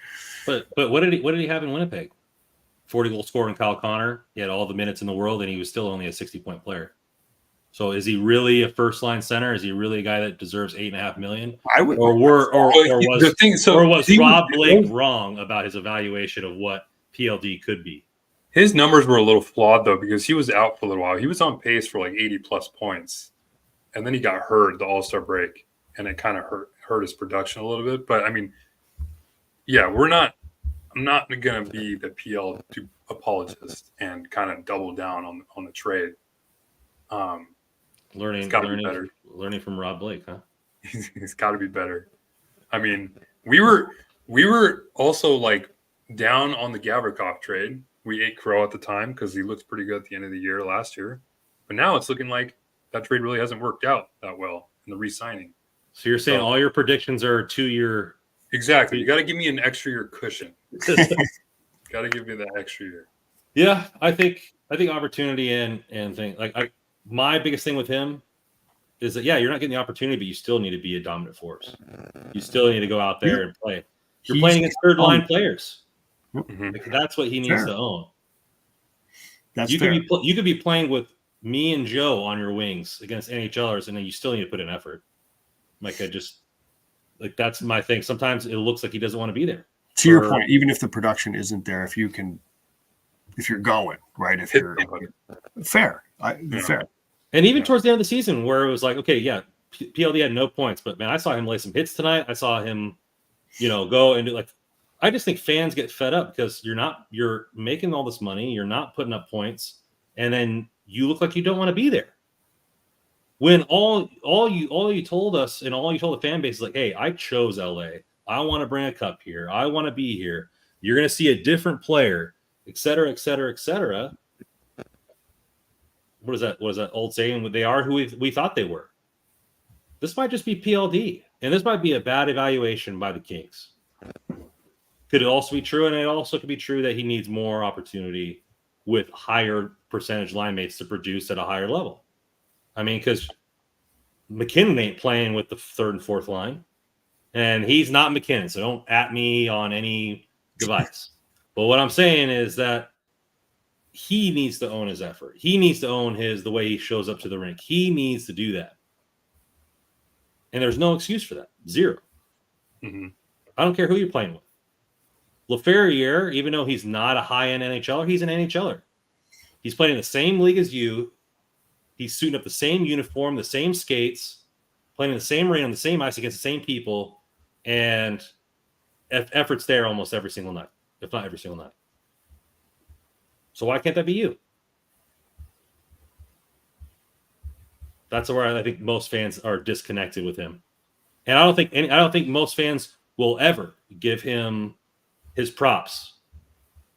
But what did he have in Winnipeg? 40-goal scorer in Kyle Connor. He had all the minutes in the world, and he was still only a 60-point player. So is he really a first-line center? Is he really a guy that deserves $8.5 million? Was Rob Blake wrong about his evaluation of what PLD could be? His numbers were a little flawed, though, because he was out for a little while. He was on pace for like 80-plus points, and then he got hurt the All-Star break, and it kind of hurt his production a little bit. But, I mean, yeah, I'm not going to be the PL apologist and kind of double down on the trade. Learning from Rob Blake, huh? He's got to be better. I mean, we were also like down on the Gavrikov trade. We ate crow at the time because he looked pretty good at the end of the year last year. But now it's looking like that trade really hasn't worked out that well in the re-signing. So you're saying all your predictions are 2-year? Exactly. You got to give me an extra year cushion. Got to give me that extra year. Yeah, I think opportunity and thing like my biggest thing with him is that you're not getting the opportunity, but you still need to be a dominant force. You still need to go out there and play. You're playing against third line players. Mm-hmm. Like, that's what he needs to own. That's you fair. could be playing with me and Joe on your wings against NHLers, and then you still need to put in effort. That's my thing. Sometimes it looks like he doesn't want to be there. To your point, even if the production isn't there, if you're going right, if you're fair, fair. And even towards the end of the season, where it was like, okay, yeah, PLD had no points, but man, I saw him lay some hits tonight. I saw him, go and do like. I just think fans get fed up because you're making all this money, you're not putting up points, and then you look like you don't want to be there. When all you told us and all you told the fan base is like, hey, I chose LA. I want to bring a cup here. I want to be here. You're going to see a different player, et cetera, et cetera, et cetera. What is that? What is that old saying? They are who we thought they were. This might just be PLD, and this might be a bad evaluation by the Kings. Could it also be true? And it also could be true that he needs more opportunity with higher percentage line mates to produce at a higher level. I mean, because McKinnon ain't playing with the third and fourth line, and he's not McKinnon, so don't at me on any device. But what I'm saying is that he needs to own his effort. He needs to own the way he shows up to the rink. He needs to do that. And there's no excuse for that. Zero. Mm-hmm. I don't care who you're playing with. LaFerriere, even though he's not a high-end NHLer, he's an NHLer. He's playing in the same league as you. He's suiting up the same uniform, the same skates, playing in the same rain on the same ice against the same people, and effort's there almost every single night, if not every single night. So why can't that be you? That's where I think most fans are disconnected with him, and I don't think most fans will ever give him his props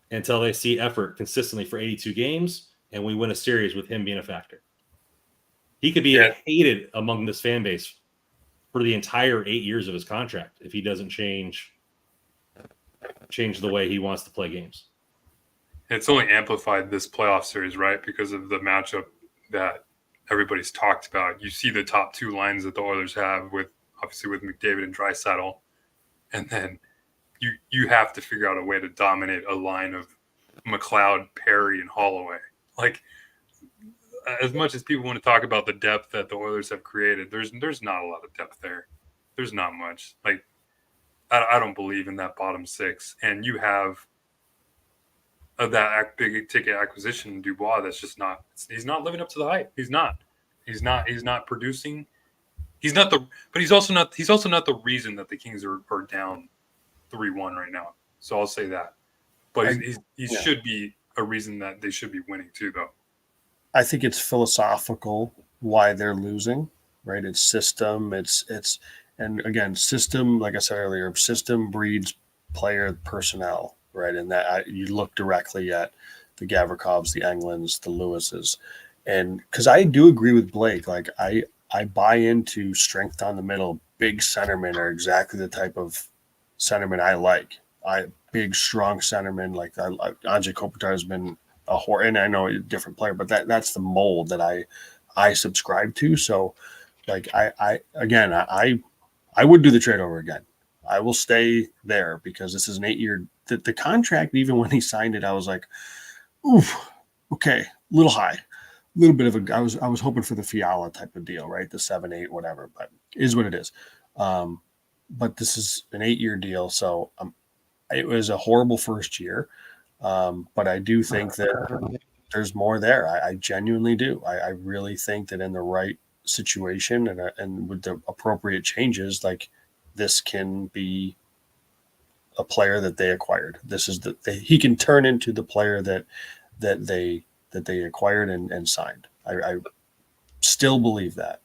until they see effort consistently for 82 games and we win a series with him being a factor. He could be hated among this fan base for the entire 8 years of his contract if he doesn't change the way he wants to play games. It's only amplified this playoff series, right? Because of the matchup that everybody's talked about. You see the top two lines that the Oilers have with McDavid and Draisaitl, and then you have to figure out a way to dominate a line of McLeod, Perry, and Holloway. Like, as much as people want to talk about the depth that the Oilers have created, there's not a lot of depth there. There's not much. Like, I don't believe in that bottom six. And you have that big ticket acquisition, Dubois, that's just not. He's not living up to the hype. He's not producing. But he's also not the reason that the Kings are down 3-1 right now. So I'll say that. But he should be a reason that they should be winning too, though. I think it's philosophical why they're losing, right? It's system. And again, system, like I said earlier, system breeds player personnel, right? And that you look directly at the Gavrikovs, the Englunds, the Lewises. And because I do agree with Blake, like I buy into strength down the middle. Big centermen are exactly the type of centerman I like. Big, strong centerman. Like Anze Kopitar has been a horror, and I know he's a different player, but that's the mold that I subscribe to. So, like I would do the trade over again. I will stay there because this is an 8-year. The contract, even when he signed it, I was like, oof, okay, a little high, a little bit of a. I was hoping for the Fiala type of deal, right? The 7-8, whatever, but it is what it is. But this is an 8-year deal, so it was a horrible first year. But I do think that there's more there. I genuinely do. I really think that in the right situation and with the appropriate changes, like this can be a player that they acquired. This is he can turn into the player that they acquired and signed. I still believe that.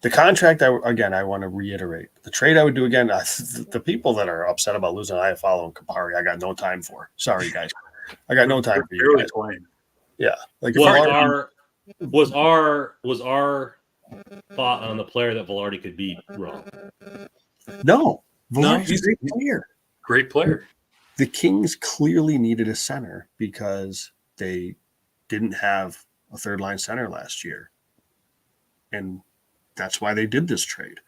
The contract, I want to reiterate. The trade I would do again, the people that are upset about losing Iafallo and Kapari, I got no time for. Sorry, guys. I got no time for you guys. Yeah. Like was our thought on the player that Velarde could beat wrong? No. Velarde's a great player. Great player. The Kings clearly needed a center because they didn't have a third-line center last year. And that's why they did this trade.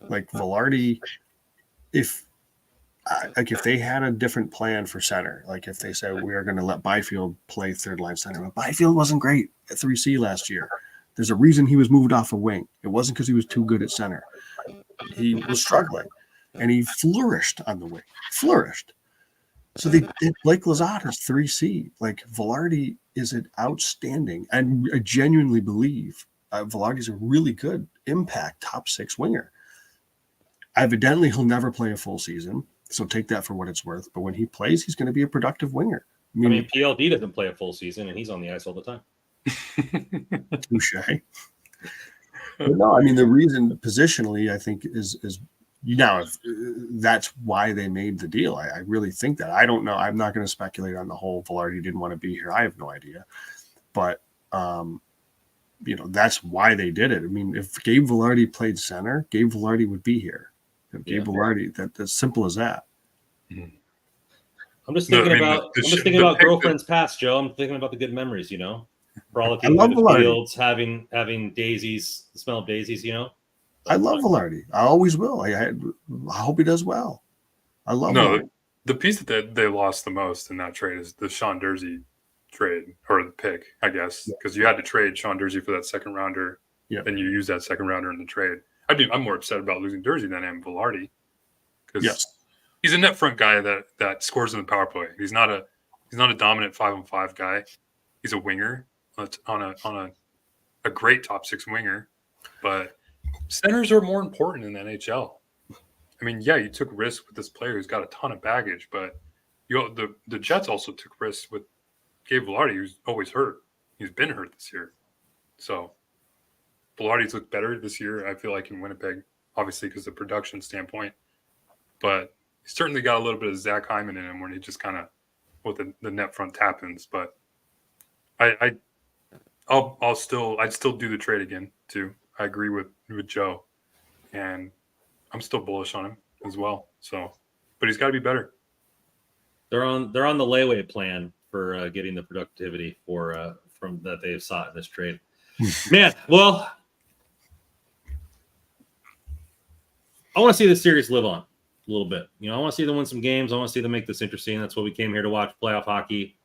Like Velarde, if they had a different plan for center, like if they said we are going to let Byfield play third line center, but Byfield wasn't great at 3C last year. There's a reason he was moved off a wing. It wasn't because he was too good at center. He was struggling, and he flourished on the wing. Flourished. So they did Blake Lizotte as 3C. Like Velarde is an outstanding, and I genuinely believe Velarde's a really good impact top 6 winger. Evidently, he'll never play a full season, so take that for what it's worth. But when he plays, he's going to be a productive winger. I mean, PLD doesn't play a full season, and he's on the ice all the time. Touche. But no, I mean the reason positionally, I think is now if that's why they made the deal. I really think that. I don't know. I'm not going to speculate on the whole Velarde didn't want to be here. I have no idea, but that's why they did it. I mean, if Gabe Velarde played center, Gabe Velarde would be here. Gabe Velarde, that's simple as that. I'm just thinking about girlfriend's past, Joe. I'm thinking about the good mememories, frolicking through the fields, having daisies, the smell of daisies, I love Velarde. I always will. I hope he does well. I love Velarde. The piece that they lost the most in that trade is the Sean Dursey trade, or the pick, I guess, because you had to trade Sean Dursey for that second rounder. Yeah. Then you use that second rounder in the trade. I'm more upset about losing Dursey than I am Velarde, because he's a net front guy that scores in the power play. He's not a dominant 5-on-5 guy. He's a winger on a great top 6 winger, but centers are more important in the NHL. I mean, you took risks with this player who's got a ton of baggage, but the Jets also took risks with Gabe Velarde, who's always hurt. He's been hurt this year. So Velarde's looked better this year, I feel like, in Winnipeg, obviously because of the production standpoint. But he's certainly got a little bit of Zach Hyman in him when he just kind of with the net front tap-ins. But I'd still do the trade again too. I agree with Joe, and I'm still bullish on him as well. So, but he's got to be better. They're on the layaway plan for getting the productivity from that they've sought in this trade. Man, well, I want to see this series live on a little bit. I want to see them win some games. I want to see them make this interesting. That's what we came here to watch, playoff hockey.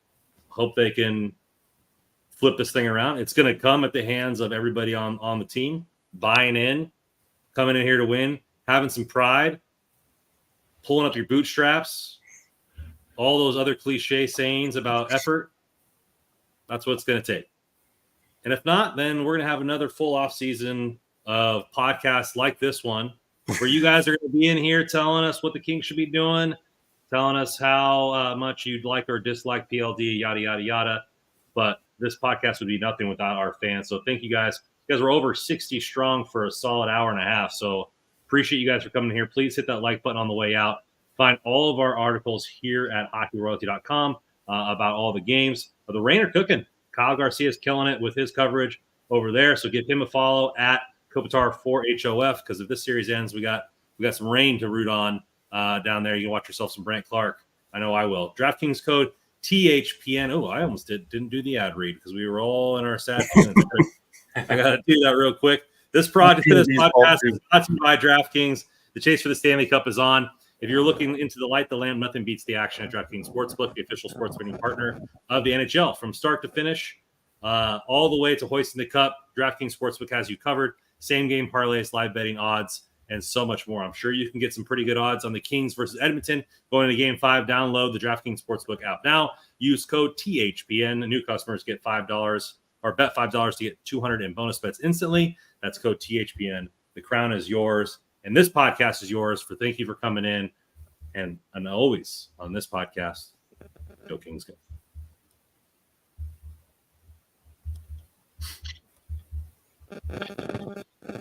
Hope they can flip this thing around. It's going to come at the hands of everybody on the team, buying in, coming in here to win, having some pride, pulling up your bootstraps, all those other cliche sayings about effort. That's what it's going to take. And if not, then we're going to have another full off season of podcasts like this one, where you guys are going to be in here telling us what the Kings should be doing, telling us how much you'd like or dislike PLD, yada, yada, yada. But this podcast would be nothing without our fans. So thank you guys. You guys were over 60 strong for a solid hour and a half. So appreciate you guys for coming here. Please hit that like button on the way out. Find all of our articles here at hockeyroyalty.com about all the games. The Rain are cooking. Kyle Garcia's killing it with his coverage over there. So give him a follow at Kopitar4HOF, because if this series ends, we got some rain to root on down there. You can watch yourself some Brant Clark. I know I will. DraftKings code THPN. Oh, I almost didn't do the ad read because we were all in our sad feelings. I got to do that real quick. This podcast is brought to you by DraftKings. The chase for the Stanley Cup is on. If you're looking into the light, the lamp, nothing beats the action at DraftKings Sportsbook, the official sports betting partner of the NHL. From start to finish, all the way to hoisting the cup, DraftKings Sportsbook has you covered. Same game parlays, live betting odds, and so much more. I'm sure you can get some pretty good odds on the Kings versus Edmonton going into Game 5. Download the DraftKings Sportsbook app now. Use code THPN. New customers get $5 or bet $5 to get $200 in bonus bets instantly. That's code THPN. The crown is yours. And this podcast is yours. Thank you for coming in. And always on this podcast, go Kings go.